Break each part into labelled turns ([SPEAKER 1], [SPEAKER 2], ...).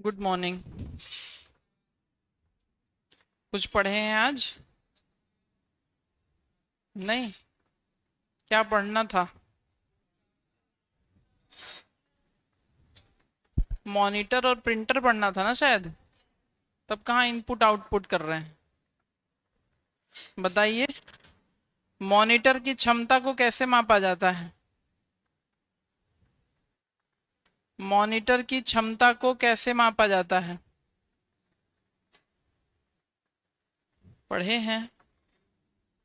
[SPEAKER 1] Good morning. कुछ पढ़े हैं आज? नहीं। क्या पढ़ना था? मॉनिटर और प्रिंटर पढ़ना था ना शायद। तब कहाँ इनपुट आउटपुट कर रहे हैं? बताइए। मॉनिटर की क्षमता को कैसे मापा जाता है? मॉनिटर की क्षमता को कैसे मापा जाता है? पढ़े हैं?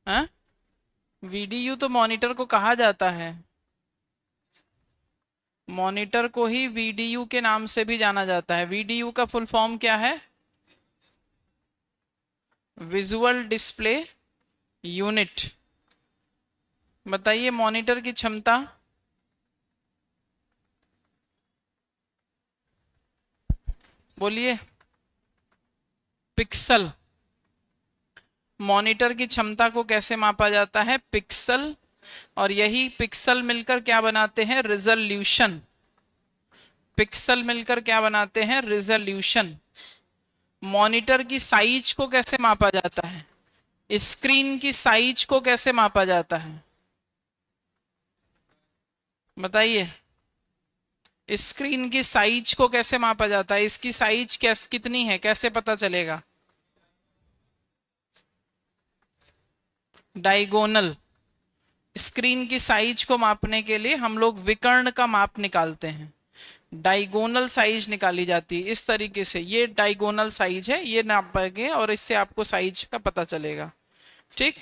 [SPEAKER 1] हाँ। वीडीयू तो मॉनिटर को कहा जाता है। मॉनिटर को ही वीडीयू के नाम से भी जाना जाता है। वीडीयू का फुल फॉर्म क्या है? Visual display unit. बताइए मॉनिटर की क्षमता। बोलिए। पिक्सल। मॉनिटर की क्षमता को कैसे मापा जाता है? पिक्सल। और यही पिक्सल मिलकर क्या बनाते हैं? रिजोल्यूशन। पिक्सल मिलकर क्या बनाते हैं? रिजोल्यूशन। मॉनिटर की साइज को कैसे मापा जाता है? स्क्रीन की साइज को कैसे मापा जाता है? बताइए। स्क्रीन की साइज को कैसे मापा जाता है? इसकी साइज कितनी है, कैसे पता चलेगा? डायगोनल। स्क्रीन की साइज को मापने के लिए हम लोग विकर्ण का माप निकालते हैं। डायगोनल साइज निकाली जाती है इस तरीके से। ये डायगोनल साइज है, ये नापेंगे और इससे आपको साइज का पता चलेगा। ठीक।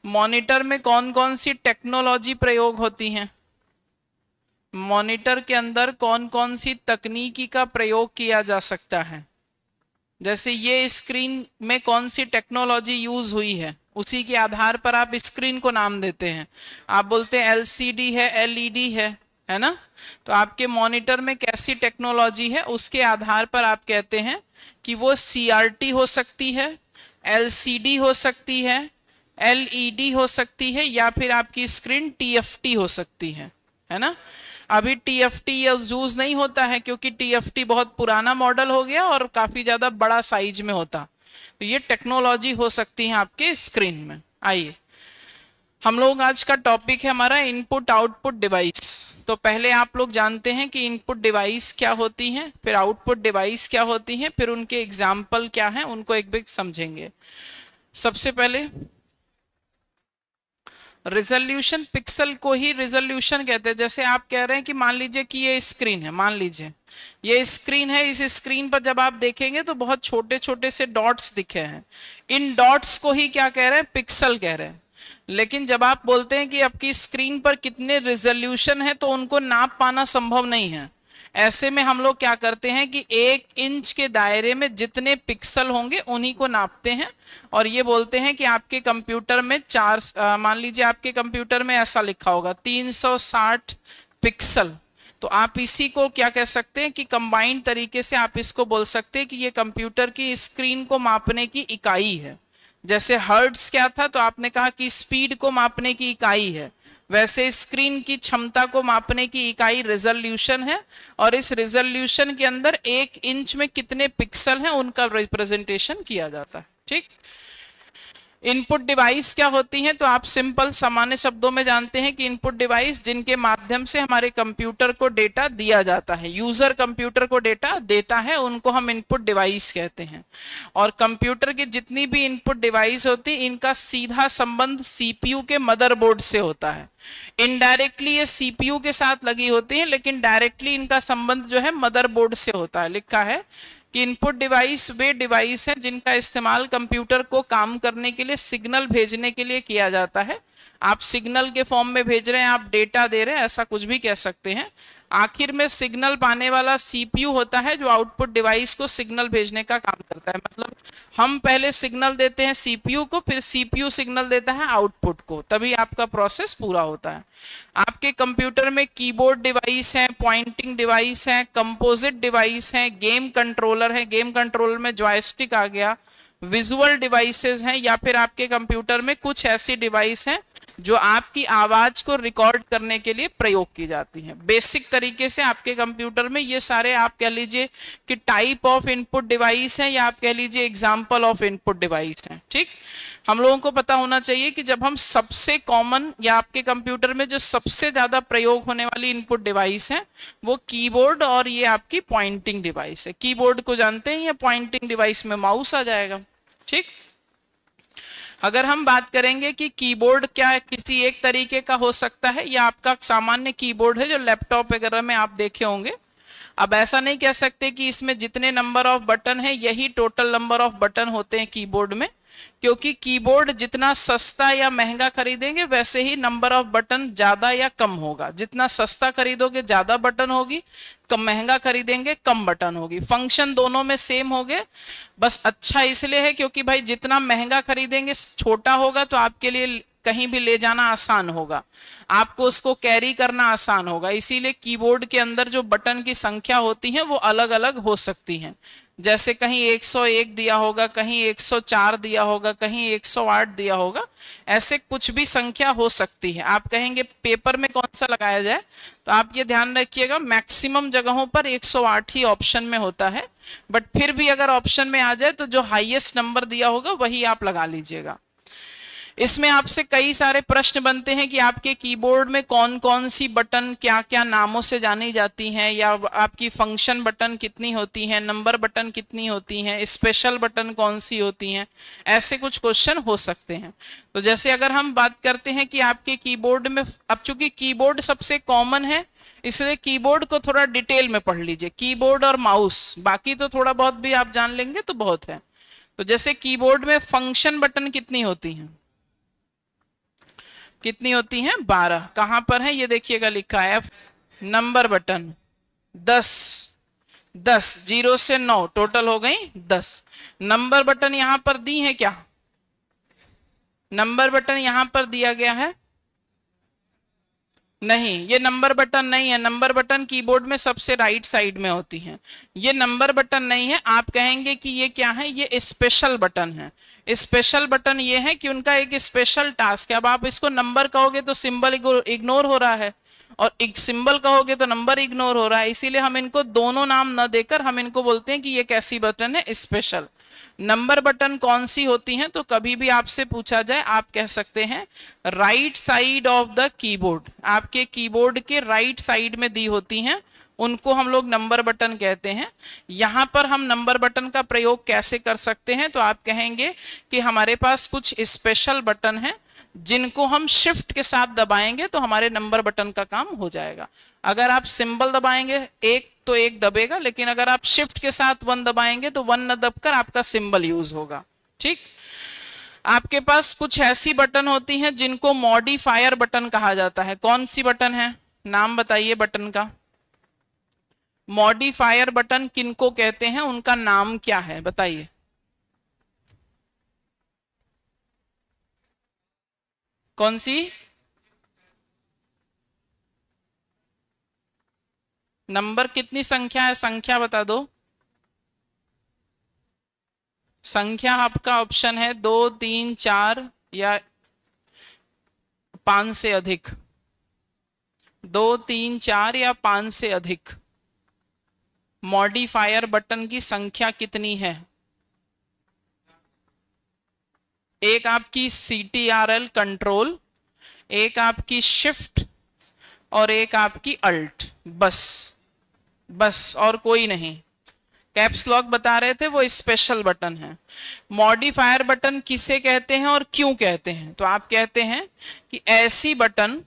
[SPEAKER 1] मॉनिटर में कौन कौन सी टेक्नोलॉजी प्रयोग होती है? मॉनिटर के अंदर कौन कौन सी तकनीकी का प्रयोग किया जा सकता है? जैसे ये स्क्रीन में कौन सी टेक्नोलॉजी यूज हुई है, उसी के आधार पर आप स्क्रीन को नाम देते हैं। आप बोलते हैं एलसीडी है, एलईडी है ना? तो आपके मॉनिटर में कैसी टेक्नोलॉजी है, उसके आधार पर आप कहते हैं कि वो सीआरटी हो सकती है, एलसीडी हो सकती है, एलईडी हो सकती है, या फिर आपकी स्क्रीन टीएफटी हो सकती है ना? अभी टीएफटी यूज नहीं होता है क्योंकि टीएफटी बहुत पुराना मॉडल हो गया और काफी ज्यादा बड़ा साइज में होता। तो ये टेक्नोलॉजी हो सकती है आपके स्क्रीन में। आइए, हम लोग आज का टॉपिक है हमारा इनपुट आउटपुट डिवाइस। तो पहले आप लोग जानते हैं कि इनपुट डिवाइस क्या होती हैं, फिर आउटपुट डिवाइस क्या होती हैं, फिर उनके एग्जाम्पल क्या हैं, उनको एक एक समझेंगे। सबसे पहले रिजोल्यूशन। पिक्सल को ही रिजोल्यूशन कहते हैं। जैसे आप कह रहे हैं कि मान लीजिए कि ये स्क्रीन है, मान लीजिए ये स्क्रीन है। इस स्क्रीन पर जब आप देखेंगे तो बहुत छोटे छोटे से डॉट्स दिखे हैं। इन डॉट्स को ही क्या कह रहे हैं? पिक्सल कह रहे हैं। लेकिन जब आप बोलते हैं कि आपकी स्क्रीन पर कितने रिजोल्यूशन है, तो उनको नाप पाना संभव नहीं है। ऐसे में हम लोग क्या करते हैं कि 1 इंच के दायरे में जितने पिक्सल होंगे उन्हीं को नापते हैं और ये बोलते हैं कि आपके कंप्यूटर में मान लीजिए आपके कंप्यूटर में ऐसा लिखा होगा 360 पिक्सल। तो आप इसी को क्या कह सकते हैं कि कंबाइंड तरीके से आप इसको बोल सकते हैं कि ये कंप्यूटर की स्क्रीन को मापने की इकाई है। जैसे हर्ट्ज क्या था, तो आपने कहा कि स्पीड को मापने की इकाई है। वैसे स्क्रीन की क्षमता को मापने की इकाई रिजोल्यूशन है। और इस रिजोल्यूशन के अंदर 1 इंच में कितने पिक्सल हैं उनका रिप्रेजेंटेशन किया जाता है। ठीक। इनपुट डिवाइस क्या होती हैं? तो आप सिंपल सामान्य शब्दों में जानते हैं कि इनपुट डिवाइस जिनके माध्यम से हमारे कंप्यूटर को डेटा दिया जाता है, यूजर कंप्यूटर को डेटा देता है, उनको हम इनपुट डिवाइस कहते हैं। और कंप्यूटर की जितनी भी इनपुट डिवाइस होती है, इनका सीधा संबंध सीपीयू के मदरबोर्ड से होता है। इनडायरेक्टली ये सीपीयू के साथ लगी होती है, लेकिन डायरेक्टली इनका संबंध जो है मदरबोर्ड से होता है। लिखा है कि इनपुट डिवाइस वे डिवाइस हैं जिनका इस्तेमाल कंप्यूटर को काम करने के लिए, सिग्नल भेजने के लिए किया जाता है। आप सिग्नल के फॉर्म में भेज रहे हैं, आप डेटा दे रहे हैं, ऐसा कुछ भी कह सकते हैं। आखिर में सिग्नल पाने वाला सीपीयू होता है जो आउटपुट डिवाइस को सिग्नल भेजने का काम करता है। मतलब हम पहले सिग्नल देते हैं सीपीयू को, फिर सीपीयू सिग्नल देता है आउटपुट को, तभी आपका प्रोसेस पूरा होता है। आपके कंप्यूटर में कीबोर्ड डिवाइस है, पॉइंटिंग डिवाइस है, कंपोजिट डिवाइस है, गेम कंट्रोलर है। गेम कंट्रोलर में जॉयस्टिक आ गया। विजुअल डिवाइसेस हैं, या फिर आपके कंप्यूटर में कुछ ऐसी डिवाइस हैं जो आपकी आवाज को रिकॉर्ड करने के लिए प्रयोग की जाती है। बेसिक तरीके से आपके कंप्यूटर में ये सारे आप कह लीजिए कि टाइप ऑफ इनपुट डिवाइस है, या आप कह लीजिए एग्जाम्पल ऑफ इनपुट डिवाइस है। ठीक, हम लोगों को पता होना चाहिए कि जब हम सबसे कॉमन या आपके कंप्यूटर में जो सबसे ज्यादा प्रयोग होने वाली इनपुट डिवाइस है वो कीबोर्ड और ये आपकी पॉइंटिंग डिवाइस है। कीबोर्ड को जानते हैं, या पॉइंटिंग डिवाइस में माउस आ जाएगा। ठीक, अगर हम बात करेंगे कि कीबोर्ड क्या किसी एक तरीके का हो सकता है, या आपका सामान्य कीबोर्ड है जो लैपटॉप वगैरह में आप देखे होंगे। अब ऐसा नहीं कह सकते कि इसमें जितने नंबर ऑफ बटन है यही टोटल नंबर ऑफ बटन होते हैं कीबोर्ड में, क्योंकि कीबोर्ड जितना सस्ता या महंगा खरीदेंगे वैसे ही नंबर ऑफ बटन ज्यादा या कम होगा। जितना सस्ता खरीदोगे ज्यादा बटन होगी, कम महंगा खरीदेंगे कम बटन होगी। फंक्शन दोनों में सेम हो गए, बस अच्छा इसलिए है क्योंकि भाई जितना महंगा खरीदेंगे छोटा होगा तो आपके लिए कहीं भी ले जाना आसान होगा, आपको उसको कैरी करना आसान होगा। इसीलिए कीबोर्ड के अंदर जो बटन की संख्या होती है वो अलग अलग हो सकती है। जैसे कहीं 101 दिया होगा, कहीं 104 दिया होगा, कहीं 108 दिया होगा, ऐसे कुछ भी संख्या हो सकती है। आप कहेंगे पेपर में कौन सा लगाया जाए, तो आप ये ध्यान रखिएगा मैक्सिमम जगहों पर 108 ही ऑप्शन में होता है, बट फिर भी अगर ऑप्शन में आ जाए तो जो हाईएस्ट नंबर दिया होगा वही आप लगा लीजिएगा। इसमें आपसे कई सारे प्रश्न बनते हैं कि आपके कीबोर्ड में कौन कौन सी बटन क्या क्या नामों से जानी जाती हैं, या आपकी फंक्शन बटन कितनी होती हैं, नंबर बटन कितनी होती हैं, स्पेशल बटन कौन सी होती हैं, ऐसे कुछ क्वेश्चन हो सकते हैं। तो जैसे अगर हम बात करते हैं कि आपके कीबोर्ड में, अब चूंकि कीबोर्ड सबसे कॉमन है इसलिए कीबोर्ड को थोड़ा डिटेल में पढ़ लीजिए, कीबोर्ड और माउस, बाकी तो थोड़ा बहुत भी आप जान लेंगे तो बहुत है। तो जैसे कीबोर्ड में फंक्शन बटन कितनी होती हैं, कितनी होती हैं, 12। कहां पर है ये देखिएगा, लिखा है नंबर बटन 10, 10 0 से 9 टोटल हो गई 10। नंबर बटन यहां पर दी है क्या, नंबर बटन यहां पर दिया गया है, नहीं ये नंबर बटन नहीं है। नंबर बटन कीबोर्ड में सबसे राइट साइड में होती है, ये नंबर बटन नहीं है। आप कहेंगे कि ये क्या है, ये स्पेशल बटन है। स्पेशल बटन ये है कि उनका एक स्पेशल टास्क है। अब आप इसको नंबर कहोगे तो सिंबल इग्नोर हो रहा है, और एक सिंबल कहोगे तो नंबर इग्नोर हो रहा है, इसीलिए हम इनको दोनों नाम न देकर हम इनको बोलते हैं कि ये कैसी बटन है, स्पेशल। नंबर बटन कौन सी होती हैं, तो कभी भी आपसे पूछा जाए आप कह सकते हैं right side of the keyboard, आपके कीबोर्ड के राइट साइड में दी होती हैं, उनको हम लोग नंबर बटन कहते हैं। यहां पर हम नंबर बटन का प्रयोग कैसे कर सकते हैं, तो आप कहेंगे कि हमारे पास कुछ स्पेशल बटन है जिनको हम शिफ्ट के साथ दबाएंगे तो हमारे नंबर बटन का काम हो जाएगा। अगर आप सिंबल दबाएंगे एक तो एक दबेगा, लेकिन अगर आप शिफ्ट के साथ 1 दबाएंगे तो 1 न दबकर आपका सिंबल यूज होगा। ठीक, आपके पास कुछ ऐसी बटन होती हैं जिनको मॉडिफायर बटन कहा जाता है। कौन सी बटन है, नाम बताइए बटन का। मॉडिफायर बटन किनको कहते हैं, उनका नाम क्या है बताइए। कौन सी, नंबर कितनी संख्या है, संख्या बता दो। संख्या आपका ऑप्शन है 2 3 4 या 5 से अधिक, 2 3 4 या 5 से अधिक। मॉडिफायर बटन की संख्या कितनी है, एक आपकी CTRL कंट्रोल, एक आपकी शिफ्ट और एक आपकी अल्ट, बस बस और कोई नहीं। कैप्स लॉक बता रहे थे वो स्पेशल बटन है। मॉडिफायर बटन किसे कहते हैं और क्यों कहते हैं, तो आप कहते हैं कि ऐसी बटन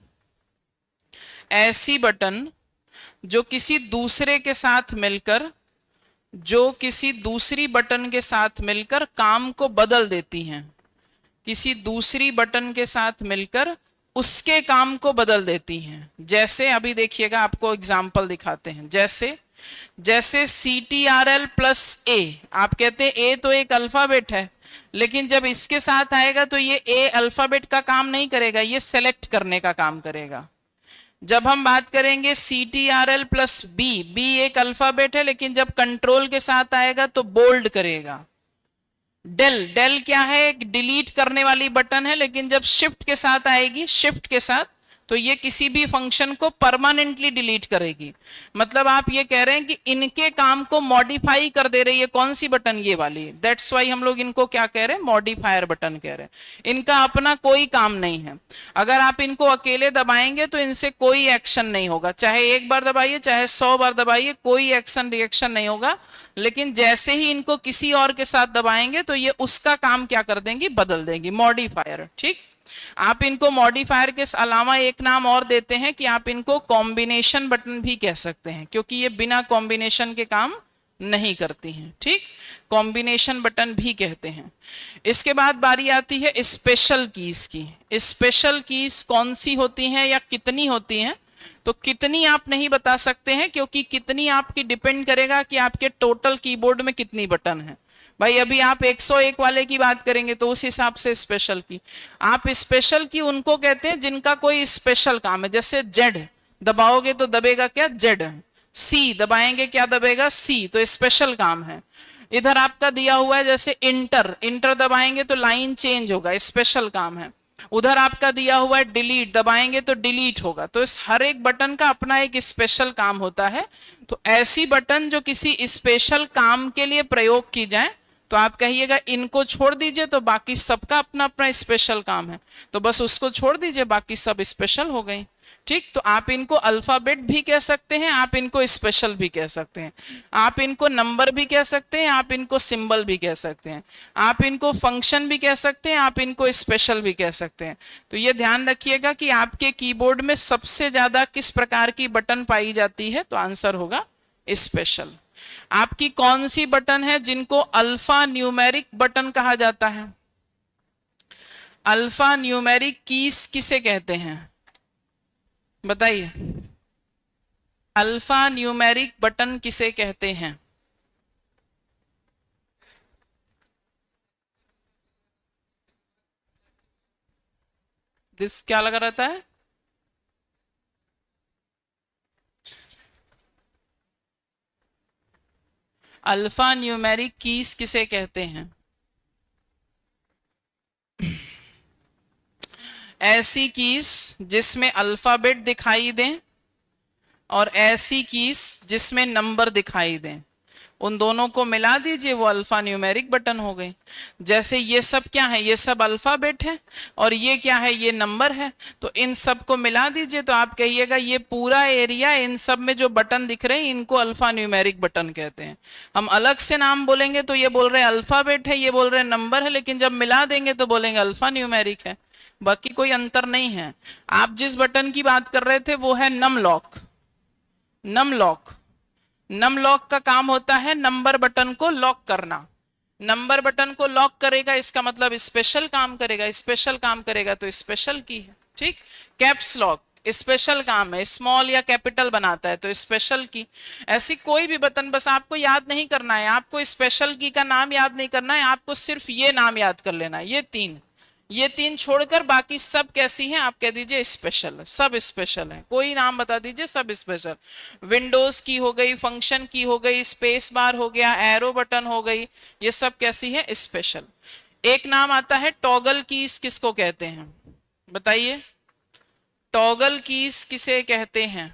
[SPEAKER 1] जो किसी दूसरे के साथ मिलकर, जो किसी दूसरी बटन के साथ मिलकर काम को बदल देती हैं, किसी दूसरी बटन के साथ मिलकर उसके काम को बदल देती हैं। जैसे अभी देखिएगा आपको एग्जांपल दिखाते हैं, जैसे CTRL प्लस A, आप कहते हैं A तो एक अल्फाबेट है, लेकिन जब इसके साथ आएगा तो ये A अल्फाबेट का काम नहीं करेगा, ये सेलेक्ट करने का काम करेगा। जब हम बात करेंगे CTRL प्लस B एक अल्फाबेट है, लेकिन जब कंट्रोल के साथ आएगा तो बोल्ड करेगा। डेल, डेल क्या है? एक डिलीट करने वाली बटन है, लेकिन जब शिफ्ट के साथ आएगी, शिफ्ट के साथ, तो ये किसी भी फंक्शन को परमानेंटली डिलीट करेगी। मतलब आप ये कह रहे हैं कि इनके काम को मॉडिफाई कर दे रही है कौन सी बटन? ये वाली। दैट्स वाई हम लोग इनको क्या कह रहे हैं? मॉडिफायर बटन कह रहे हैं। इनका अपना कोई काम नहीं है। अगर आप इनको अकेले दबाएंगे तो इनसे कोई एक्शन नहीं होगा, चाहे एक बार दबाइए चाहे 100 बार दबाइए, कोई एक्शन रिएक्शन नहीं होगा। लेकिन जैसे ही इनको किसी और के साथ दबाएंगे तो ये उसका काम क्या कर देंगी? बदल देंगी। मॉडिफायर। ठीक। आप इनको मॉडिफायर के अलावा एक नाम और देते हैं कि आप इनको कॉम्बिनेशन बटन भी कह सकते हैं, क्योंकि ये बिना कॉम्बिनेशन के काम नहीं करती हैं। ठीक। कॉम्बिनेशन बटन भी कहते हैं। इसके बाद बारी आती है स्पेशल कीज की। स्पेशल कीज कौन सी होती हैं या कितनी होती हैं? तो कितनी आप नहीं बता सकते हैं, क्योंकि कितनी आपकी डिपेंड करेगा कि आपके टोटल कीबोर्ड में कितनी बटन है। भाई अभी आप 101 वाले की बात करेंगे तो उस हिसाब से स्पेशल की। आप स्पेशल की उनको कहते हैं जिनका कोई स्पेशल काम है। जैसे जेड दबाओगे तो दबेगा क्या? जेड। सी दबाएंगे क्या दबेगा? सी। तो स्पेशल काम है। इधर आपका दिया हुआ है जैसे इंटर, इंटर दबाएंगे तो लाइन चेंज होगा, स्पेशल काम है। उधर आपका दिया हुआ है डिलीट, दबाएंगे तो डिलीट होगा। तो इस हर एक बटन का अपना एक स्पेशल काम होता है। तो ऐसी बटन जो किसी स्पेशल काम के लिए प्रयोग की जाए तो आप कहिएगा इनको छोड़ दीजिए, तो बाकी सबका अपना अपना स्पेशल काम है, तो बस उसको छोड़ दीजिए, बाकी सब स्पेशल हो गई। ठीक। तो आप इनको अल्फाबेट भी कह सकते हैं, आप इनको स्पेशल भी कह सकते हैं, आप इनको नंबर भी कह सकते हैं, आप इनको सिंबल भी कह सकते हैं, आप इनको फंक्शन भी कह सकते हैं, आप इनको स्पेशल भी कह सकते हैं। तो ये ध्यान रखिएगा कि आपके कीबोर्ड में सबसे ज्यादा किस प्रकार की बटन पाई जाती है? तो आंसर होगा स्पेशल। आपकी कौन सी बटन है जिनको अल्फा न्यूमेरिक बटन कहा जाता है? अल्फा न्यूमेरिक कीज किसे कहते हैं? बताइए। अल्फा न्यूमेरिक बटन किसे कहते हैं? दिस क्या लगा रहता है? अल्फा न्यूमेरिक कीज किसे कहते हैं? ऐसी कीज जिसमें अल्फाबेट दिखाई दें और ऐसी कीज जिसमें नंबर दिखाई दें, उन दोनों को मिला दीजिए, वो अल्फा न्यूमेरिक बटन हो गई। जैसे ये सब क्या है? ये सब अल्फाबेट है और ये क्या है? ये नंबर है। तो इन सब को मिला दीजिए तो आप कहिएगा ये पूरा एरिया, इन सब में जो बटन दिख रहे हैं इनको अल्फा न्यूमेरिक बटन कहते हैं। हम अलग से नाम बोलेंगे तो ये बोल रहे हैं अल्फाबेट है, ये बोल रहे हैं नंबर है, लेकिन जब मिला देंगे तो बोलेंगे अल्फा न्यूमेरिक है। बाकी कोई अंतर नहीं है। आप जिस बटन की बात कर रहे थे वो है num lock. Num lock, num lock का काम होता है नंबर बटन को लॉक करना। नंबर बटन को लॉक करेगा, इसका मतलब स्पेशल काम करेगा। स्पेशल काम करेगा तो स्पेशल की है। ठीक। कैप्स लॉक स्पेशल काम है, स्मॉल या कैपिटल बनाता है तो स्पेशल की। ऐसी कोई भी बटन, बस आपको याद नहीं करना है, आपको स्पेशल की का नाम याद नहीं करना है, आपको सिर्फ ये नाम याद कर लेना है। ये तीन छोड़कर बाकी सब कैसी हैं? आप कह दीजिए स्पेशल, सब स्पेशल है। कोई नाम बता दीजिए, सब स्पेशल। विंडोज की हो गई, फंक्शन की हो गई, स्पेस बार हो गया, एरो बटन हो गई, ये सब कैसी है? स्पेशल। एक नाम आता है टॉगल कीज, किसको कहते हैं? बताइए। टॉगल कीज किसे कहते हैं?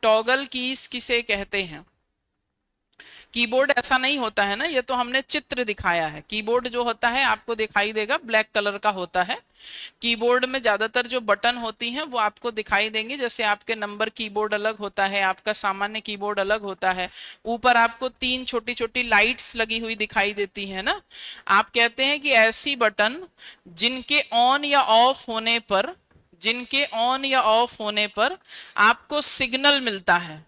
[SPEAKER 1] टॉगल कीज किसे कहते हैं? कीबोर्ड ऐसा नहीं होता है ना, ये तो हमने चित्र दिखाया है। कीबोर्ड जो होता है आपको दिखाई देगा, ब्लैक कलर का होता है। कीबोर्ड में ज्यादातर जो बटन होती हैं वो आपको दिखाई देंगी। जैसे आपके नंबर कीबोर्ड अलग होता है, आपका सामान्य कीबोर्ड अलग होता है। ऊपर आपको 3 छोटी छोटी लाइट्स लगी हुई दिखाई देती है ना। आप कहते हैं कि ऐसी बटन जिनके ऑन या ऑफ होने पर, जिनके ऑन या ऑफ होने पर आपको सिग्नल मिलता है।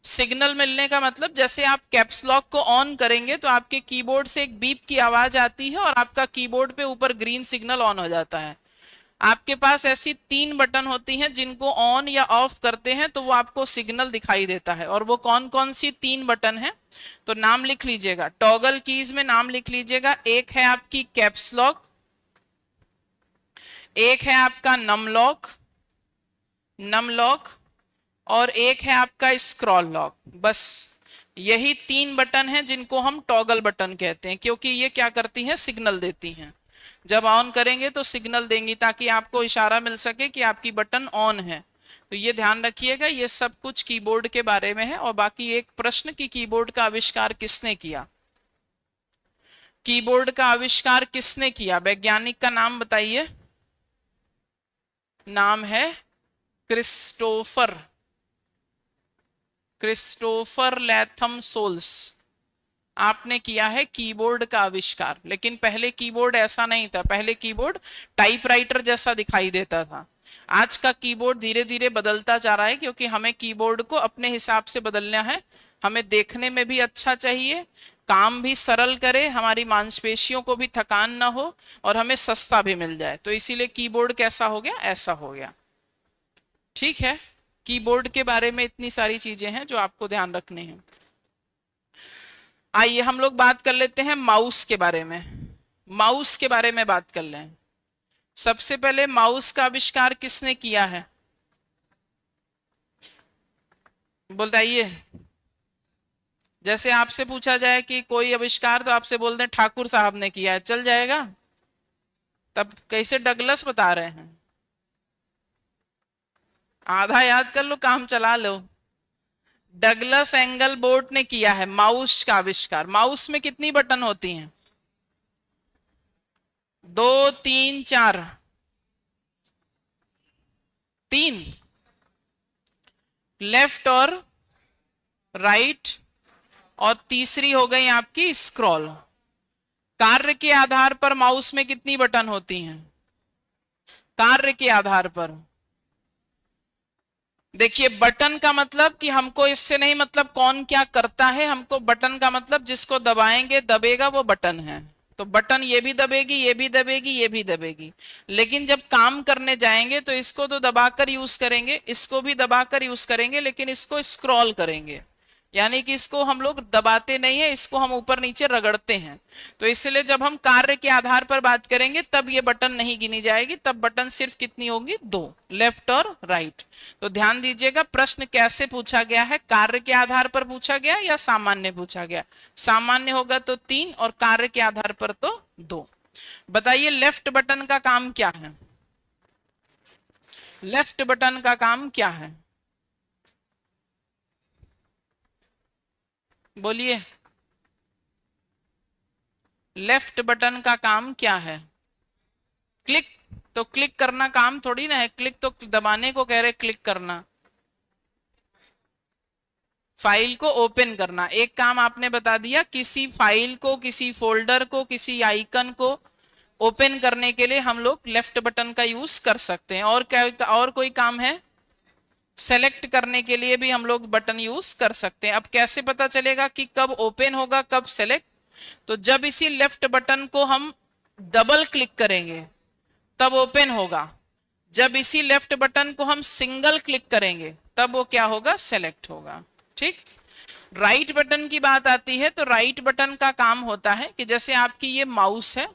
[SPEAKER 1] सिग्नल मिलने का मतलब जैसे आप कैप्स लॉक को ऑन करेंगे तो आपके कीबोर्ड से एक बीप की आवाज आती है और आपका कीबोर्ड पे ऊपर ग्रीन सिग्नल ऑन हो जाता है। आपके पास ऐसी 3 बटन होती हैं जिनको ऑन या ऑफ करते हैं तो वो आपको सिग्नल दिखाई देता है। और वो कौन कौन सी 3 बटन है? तो नाम लिख लीजिएगा, टॉगल कीज में नाम लिख लीजिएगा। एक है आपकी कैप्स लॉक, एक है आपका नम लॉक, नम लॉक, और एक है आपका स्क्रॉल लॉक। बस यही 3 बटन हैं जिनको हम टॉगल बटन कहते हैं, क्योंकि ये क्या करती हैं, सिग्नल देती हैं। जब ऑन करेंगे तो सिग्नल देंगी ताकि आपको इशारा मिल सके कि आपकी बटन ऑन है। तो ये ध्यान रखिएगा, ये सब कुछ कीबोर्ड के बारे में है। और बाकी एक प्रश्न कि कीबोर्ड का आविष्कार किसने किया, कीबोर्ड का आविष्कार किसने किया, वैज्ञानिक का नाम बताइए। नाम है क्रिस्टोफर लैथम सोल्स। आपने किया है कीबोर्ड का आविष्कार। लेकिन पहले कीबोर्ड ऐसा नहीं था, पहले कीबोर्ड टाइपराइटर जैसा दिखाई देता था। आज का कीबोर्ड धीरे धीरे बदलता जा रहा है, क्योंकि हमें कीबोर्ड को अपने हिसाब से बदलना है। हमें देखने में भी अच्छा चाहिए, काम भी सरल करे, हमारी मांसपेशियों को भी थकान ना हो, और हमें सस्ता भी मिल जाए। तो इसीलिए कीबोर्ड कैसा हो गया, ऐसा हो गया। ठीक है, कीबोर्ड के बारे में इतनी सारी चीजें हैं जो आपको ध्यान रखने हैं। आइए हम लोग बात कर लेते हैं माउस के बारे में। माउस के बारे में बात कर लें। सबसे पहले माउस का आविष्कार किसने किया है, बताइए। जैसे आपसे पूछा जाए कि कोई आविष्कार, तो आपसे बोल दें ठाकुर साहब ने किया है, चल जाएगा। तब कैसे डगलस बता रहे हैं, आधा याद कर लो, काम चला लो। डगलस एंगल बोर्ड ने किया है माउस का आविष्कार। माउस में कितनी बटन होती हैं, 2 3 4, 3, लेफ्ट और राइट, और तीसरी हो गई आपकी स्क्रॉल। कार्य के आधार पर माउस में कितनी बटन होती हैं, कार्य के आधार पर। देखिए, बटन का मतलब कि हमको इससे नहीं मतलब कौन क्या करता है, हमको बटन का मतलब जिसको दबाएंगे दबेगा वो बटन है। तो बटन ये भी दबेगी, ये भी दबेगी, ये भी दबेगी। लेकिन जब काम करने जाएंगे तो इसको तो दबाकर यूज करेंगे, इसको भी दबाकर यूज करेंगे, लेकिन इसको स्क्रॉल करेंगे, यानी कि इसको हम लोग दबाते नहीं है, इसको हम ऊपर नीचे रगड़ते हैं। तो इसलिए जब हम कार्य के आधार पर बात करेंगे तब ये बटन नहीं गिनी जाएगी, तब बटन सिर्फ कितनी होगी, 2, लेफ्ट और राइट। तो ध्यान दीजिएगा, प्रश्न कैसे पूछा गया है, कार्य के आधार पर पूछा गया या सामान्य पूछा गया। सामान्य होगा तो 3 और कार्य के आधार पर तो 2। बताइए लेफ्ट बटन का काम क्या है, लेफ्ट बटन का काम क्या है, बोलिए। लेफ्ट बटन का काम क्या है, क्लिक। तो क्लिक करना काम थोड़ी ना है, क्लिक तो दबाने को कह रहे, क्लिक करना, फाइल को ओपन करना। एक काम आपने बता दिया, किसी फाइल को, किसी फोल्डर को, किसी आइकन को ओपन करने के लिए हम लोग लेफ्ट बटन का यूज कर सकते हैं। और क्या, और कोई काम है, सेलेक्ट करने के लिए भी हम लोग बटन यूज कर सकते हैं। अब कैसे पता चलेगा कि कब ओपन होगा, कब सेलेक्ट, तो जब इसी लेफ्ट बटन को हम डबल क्लिक करेंगे तब ओपन होगा। जब इसी लेफ्ट बटन को हम सिंगल क्लिक करेंगे तब वो क्या होगा, सेलेक्ट होगा। ठीक। राइट बटन की बात आती है तो राइट बटन का काम होता है कि जैसे आपकी ये माउस है,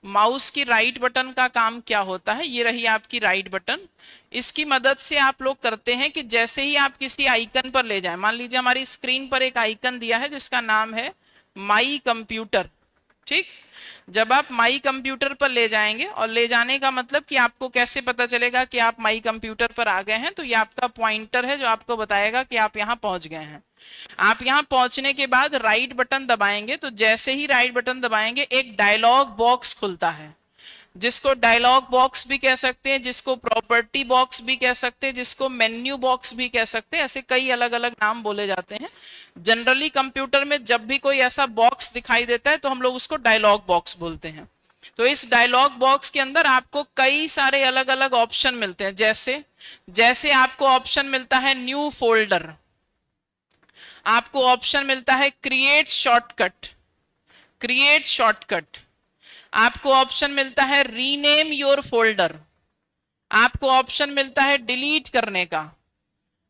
[SPEAKER 1] माउस की राइट बटन का काम क्या होता है, ये रही आपकी राइट बटन। इसकी मदद से आप लोग करते हैं कि जैसे ही आप किसी आइकन पर ले जाएं, मान लीजिए हमारी स्क्रीन पर एक आइकन दिया है जिसका नाम है माई कंप्यूटर। ठीक। जब आप माई कंप्यूटर पर ले जाएंगे, और ले जाने का मतलब कि आपको कैसे पता चलेगा कि आप माई कंप्यूटर पर आ गए हैं, तो ये आपका पॉइंटर है जो आपको बताएगा कि आप यहाँ पहुंच गए हैं। आप यहाँ पहुंचने के बाद राइट बटन दबाएंगे, तो जैसे ही राइट बटन दबाएंगे एक डायलॉग बॉक्स खुलता है, जिसको डायलॉग बॉक्स भी कह सकते हैं, जिसको प्रॉपर्टी बॉक्स भी कह सकते हैं, जिसको मेन्यू बॉक्स भी कह सकते हैं। ऐसे कई अलग अलग नाम बोले जाते हैं। जनरली कंप्यूटर में जब भी कोई ऐसा बॉक्स दिखाई देता है तो हम लोग उसको डायलॉग बॉक्स बोलते हैं। तो इस डायलॉग बॉक्स के अंदर आपको कई सारे अलग अलग ऑप्शन मिलते हैं। जैसे जैसे आपको ऑप्शन मिलता है न्यू फोल्डर, आपको ऑप्शन मिलता है क्रिएट शॉर्टकट, क्रिएट शॉर्टकट, आपको ऑप्शन मिलता है रीनेम योर फोल्डर, आपको ऑप्शन मिलता है डिलीट करने का,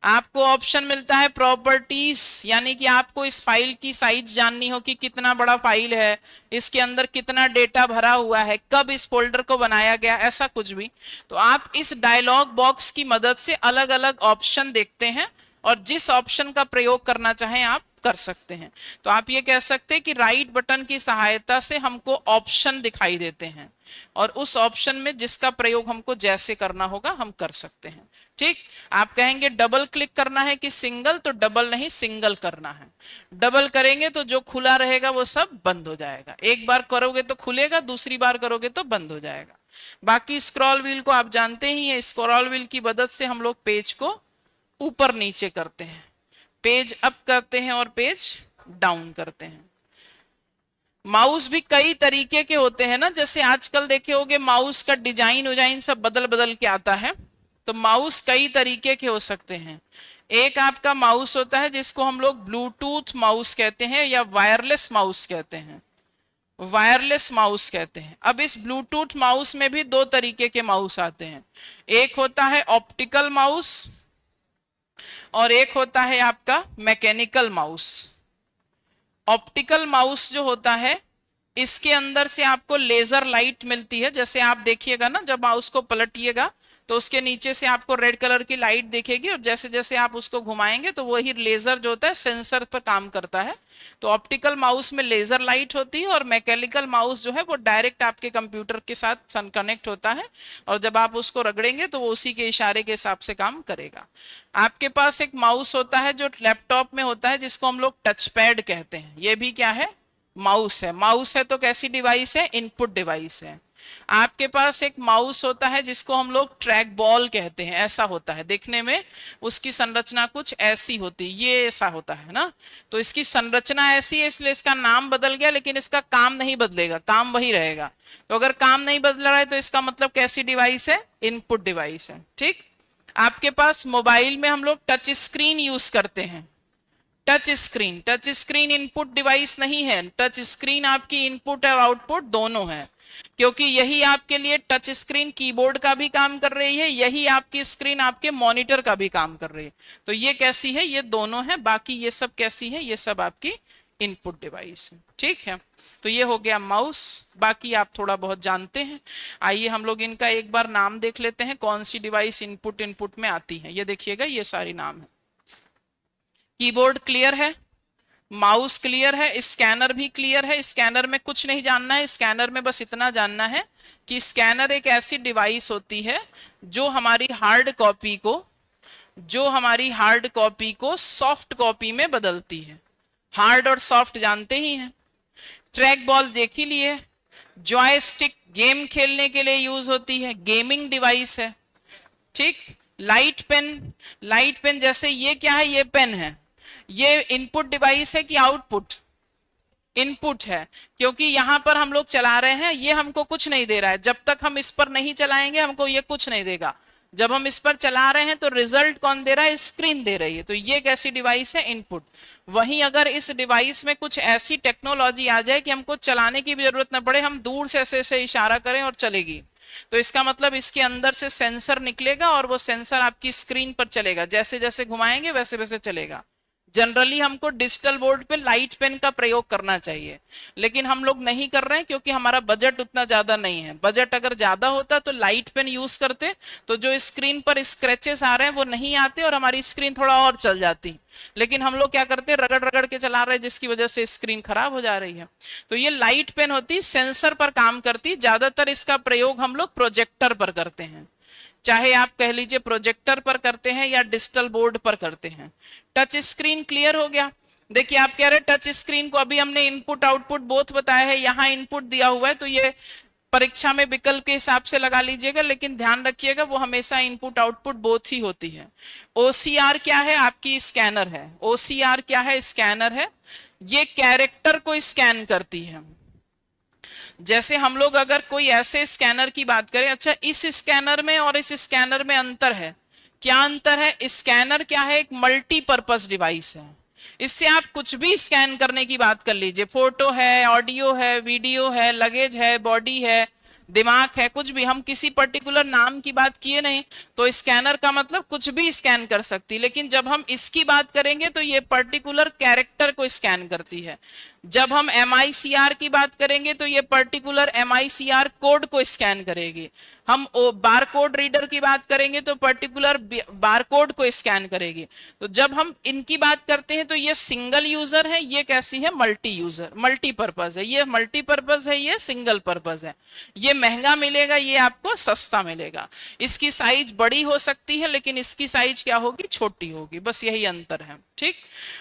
[SPEAKER 1] आपको ऑप्शन मिलता है प्रॉपर्टीज, यानी कि आपको इस फाइल की साइज जाननी हो कि कितना बड़ा फाइल है, इसके अंदर कितना डेटा भरा हुआ है, कब इस फोल्डर को बनाया गया, ऐसा कुछ भी। तो आप इस डायलॉग बॉक्स की मदद से अलग अलग ऑप्शन देखते हैं और जिस ऑप्शन का प्रयोग करना चाहें आप कर सकते हैं। तो आप ये कह सकते हैं कि राइट बटन की सहायता से हमको ऑप्शन दिखाई देते हैं और उस ऑप्शन में जिसका प्रयोग हमको जैसे करना होगा हम कर सकते हैं। ठीक, आप कहेंगे डबल क्लिक करना है कि सिंगल, तो डबल नहीं सिंगल करना है। डबल करेंगे तो जो खुला रहेगा वो सब बंद हो जाएगा, एक बार करोगे तो खुलेगा, दूसरी बार करोगे तो बंद हो जाएगा। बाकी स्क्रॉल व्हील को आप जानते ही हैं, स्क्रॉल व्हील की मदद से हम लोग पेज को ऊपर नीचे करते हैं, पेज अप करते हैं और पेज डाउन करते हैं। माउस भी कई तरीके के होते हैं ना, जैसे आजकल देखे होंगे माउस का डिजाइन विजाइन सब बदल बदल के आता है, तो माउस कई तरीके के हो सकते हैं। एक आपका माउस होता है जिसको हम लोग ब्लूटूथ माउस कहते हैं या वायरलेस माउस कहते हैं, वायरलेस माउस कहते हैं। अब इस ब्लूटूथ माउस में भी दो तरीके के माउस आते हैं, एक होता है ऑप्टिकल माउस और एक होता है आपका मैकेनिकल माउस। ऑप्टिकल माउस जो होता है इसके अंदर से आपको लेजर लाइट मिलती है, जैसे आप देखिएगा ना जब माउस को पलटिएगा तो उसके नीचे से आपको रेड कलर की लाइट दिखेगी और जैसे जैसे आप उसको घुमाएंगे तो वही लेजर जो होता है सेंसर पर काम करता है। तो ऑप्टिकल माउस में लेजर लाइट होती है और मैकेनिकल माउस जो है वो डायरेक्ट आपके कंप्यूटर के साथ कनेक्ट होता है और जब आप उसको रगड़ेंगे तो वो उसी के इशारे के हिसाब से काम करेगा। आपके पास एक माउस होता है जो लैपटॉप में होता है जिसको हम लोग टच पैड कहते हैं, ये भी क्या है, माउस है। माउस है तो कैसी डिवाइस है, इनपुट डिवाइस है। आपके पास एक माउस होता है जिसको हम लोग ट्रैक बॉल कहते हैं, ऐसा होता है देखने में, उसकी संरचना कुछ ऐसी होती है, ये ऐसा होता है ना, तो इसकी संरचना ऐसी है इसलिए इसका नाम बदल गया, लेकिन इसका काम नहीं बदलेगा, काम वही रहेगा। तो अगर काम नहीं बदल रहा है तो इसका मतलब कैसी डिवाइस है, इनपुट डिवाइस है। ठीक, आपके पास मोबाइल में हम लोग टच स्क्रीन यूज करते हैं, टच स्क्रीन इनपुट डिवाइस नहीं है, टच स्क्रीन आपकी इनपुट और आउटपुट दोनों है, क्योंकि यही आपके लिए टच स्क्रीन कीबोर्ड का भी काम कर रही है, यही आपकी स्क्रीन आपके मॉनिटर का भी काम कर रही है। तो ये कैसी है, ये दोनों है, बाकी ये सब कैसी है, ये सब आपकी इनपुट डिवाइस है। ठीक है, तो ये हो गया माउस, बाकी आप थोड़ा बहुत जानते हैं। आइए हम लोग इनका एक बार नाम देख लेते हैं, कौन सी डिवाइस इनपुट में आती है। ये देखिएगा ये सारी नाम है। कीबोर्ड क्लियर है, माउस क्लियर है, स्कैनर भी क्लियर है। स्कैनर में कुछ नहीं जानना है, स्कैनर में बस इतना जानना है कि स्कैनर एक ऐसी डिवाइस होती है जो हमारी हार्ड कॉपी को सॉफ्ट कॉपी में बदलती है। हार्ड और सॉफ्ट जानते ही हैं। ट्रैक बॉल देख ही लिए, जॉयस्टिक गेम खेलने के लिए यूज होती है, गेमिंग डिवाइस है। ठीक, लाइट पेन जैसे ये क्या है, ये पेन है, ये इनपुट डिवाइस है कि आउटपुट, इनपुट है, क्योंकि यहां पर हम लोग चला रहे हैं, ये हमको कुछ नहीं दे रहा है, जब तक हम इस पर नहीं चलाएंगे हमको ये कुछ नहीं देगा। जब हम इस पर चला रहे हैं तो रिजल्ट कौन दे रहा है, स्क्रीन दे रही है, तो ये कैसी डिवाइस है, इनपुट। वहीं अगर इस डिवाइस में कुछ ऐसी टेक्नोलॉजी आ जाए कि हमको चलाने की भी जरूरत न पड़े, हम दूर से ऐसे इशारा करें और चलेगी, तो इसका मतलब इसके अंदर से सेंसर निकलेगा और वो सेंसर आपकी स्क्रीन पर चलेगा, जैसे जैसे घुमाएंगे वैसे वैसे चलेगा। जनरली हमको डिजिटल बोर्ड पे लाइट पेन का प्रयोग करना चाहिए, लेकिन हम लोग नहीं कर रहे हैं क्योंकि हमारा बजट उतना ज्यादा नहीं है। बजट अगर ज्यादा होता तो लाइट पेन यूज करते, तो जो स्क्रीन पर स्क्रैचेस आ रहे हैं वो नहीं आते और हमारी स्क्रीन थोड़ा और चल जाती। लेकिन हम लोग क्या करते हैं, रगड़ रगड़ के चला रहे हैं, जिसकी वजह से स्क्रीन खराब हो जा रही है। तो ये लाइट पेन होती, सेंसर पर काम करती। ज्यादातर इसका प्रयोग हम लोग प्रोजेक्टर पर करते हैं, चाहे आप कह लीजिए प्रोजेक्टर पर करते हैं या डिजिटल बोर्ड पर करते हैं। टच स्क्रीन क्लियर हो गया। देखिए आप कह रहे हैं टच स्क्रीन को अभी हमने इनपुट आउटपुट बोथ बताया है, यहाँ इनपुट दिया हुआ है तो ये परीक्षा में विकल्प के हिसाब से लगा लीजिएगा, लेकिन ध्यान रखिएगा वो हमेशा इनपुट आउटपुट बोथ ही होती है। ओसीआर क्या है, आपकी स्कैनर है। ओसीआर क्या है, स्कैनर है। ये कैरेक्टर को स्कैन करती है। जैसे हम लोग अगर कोई ऐसे स्कैनर की बात करें, अच्छा इस स्कैनर में और इस स्कैनर में अंतर है, क्या अंतर है? स्कैनर क्या है, एक मल्टीपर्पज डिवाइस है। इससे आप कुछ भी स्कैन करने की बात कर लीजिए, फोटो है, ऑडियो है, वीडियो है, लगेज है, बॉडी है, दिमाग है, कुछ भी, हम किसी पर्टिकुलर नाम की बात किए नहीं, तो स्कैनर का मतलब कुछ भी स्कैन कर सकती, लेकिन जब हम इसकी बात करेंगे तो ये पर्टिकुलर कैरेक्टर को स्कैन करती है। जब हम MICR की बात करेंगे तो ये पर्टिकुलर MICR कोड को स्कैन करेगी। हम बार कोड रीडर की बात करेंगे तो पर्टिकुलर बार कोड को स्कैन करेगी। तो जब हम इनकी बात करते हैं तो ये सिंगल यूजर है, ये कैसी है, मल्टी यूजर, मल्टीपर्पज है, ये मल्टीपर्पज है, ये सिंगल पर्पज है। ये महंगा मिलेगा, ये आपको सस्ता मिलेगा। इसकी साइज बड़ी हो सकती है लेकिन इसकी साइज क्या होगी, छोटी होगी, बस यही अंतर है। ठीक,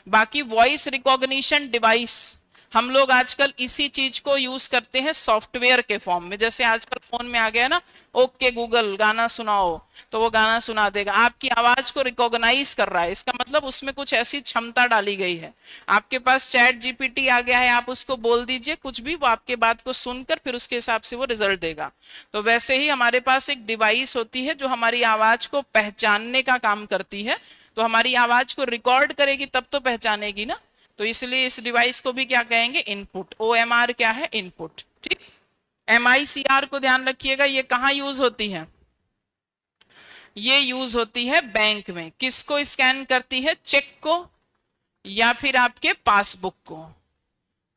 [SPEAKER 1] बाकी वॉइस रिकॉग्निशन डिवाइस हम लोग आजकल इसी चीज को यूज करते हैं सॉफ्टवेयर के फॉर्म में। जैसे आजकल फोन में आ गया ना, ओके गूगल गाना सुनाओ, तो वो गाना सुना देगा, आपकी आवाज को रिकॉग्नाइज कर रहा है। इसका मतलब उसमें कुछ ऐसी क्षमता डाली गई है। आपके पास चैट GPT आ गया है, आप उसको बोल दीजिए कुछ भी, वो आपके बात को सुनकर फिर उसके हिसाब से वो रिजल्ट देगा। तो वैसे ही हमारे पास एक डिवाइस होती है जो हमारी आवाज को पहचानने का काम करती है। तो हमारी आवाज को रिकॉर्ड करेगी तब तो पहचानेगी ना। तो इसलिए इस डिवाइस को भी क्या कहेंगे, इनपुट। OMR क्या है, इनपुट। ठीक, MICR को ध्यान रखिएगा, ये कहाँ यूज होती है, ये यूज होती है बैंक में। किसको स्कैन करती है, चेक को या फिर आपके पासबुक को,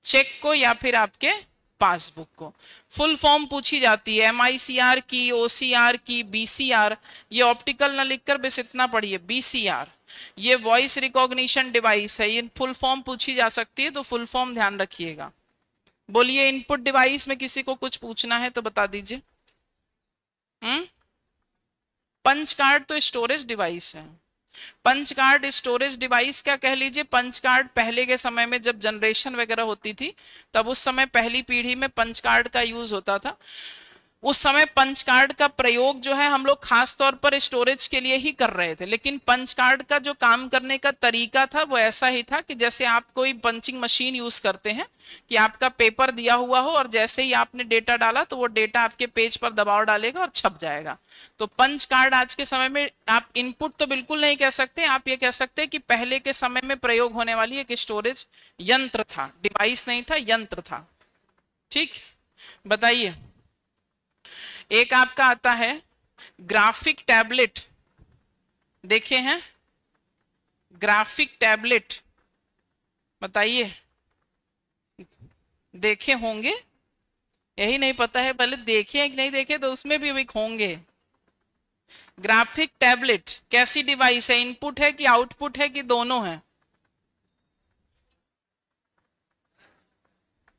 [SPEAKER 1] चेक को या फिर आपके पासबुक को। फुल फॉर्म पूछी जाती है MICR की, OCR की, BCR। ये ऑप्टिकल ना लिखकर बस इतना पढ़िए, BCR। ये वॉइस रिकॉग्निशन डिवाइस है, ये फुल फॉर्म पूछी जा सकती है, तो फुल फॉर्म ध्यान रखिएगा। बोलिए, इनपुट डिवाइस में किसी को कुछ पूछना है तो बता दीजिए। पंच कार्ड तो स्टोरेज डिवाइस है। पंच कार्ड स्टोरेज डिवाइस क्या कह लीजिए, पंच कार्ड पहले के समय में जब जनरेशन वगैरह होती थी तब उस समय पहली पीढ़ी में पंच कार्ड का यूज होता था। उस समय पंच कार्ड का प्रयोग जो है हम लोग खास तौर पर स्टोरेज के लिए ही कर रहे थे, लेकिन पंच कार्ड का जो काम करने का तरीका था वो ऐसा ही था कि जैसे आप कोई पंचिंग मशीन यूज करते हैं कि आपका पेपर दिया हुआ हो और जैसे ही आपने डेटा डाला तो वो डेटा आपके पेज पर दबाव डालेगा और छप जाएगा। तो पंच कार्ड आज के समय में आप इनपुट तो बिल्कुल नहीं कह सकते, आप ये कह सकते हैं कि पहले के समय में प्रयोग होने वाली एक स्टोरेज यंत्र था, डिवाइस नहीं था, यंत्र था। ठीक, बताइए। एक आपका आता है ग्राफिक टैबलेट, देखे हैं ग्राफिक टैबलेट, बताइए, देखे होंगे, यही नहीं पता है, पहले देखे हैं कि नहीं देखे, तो उसमें भी होंगे। ग्राफिक टैबलेट कैसी डिवाइस है, इनपुट है कि आउटपुट है कि दोनों है,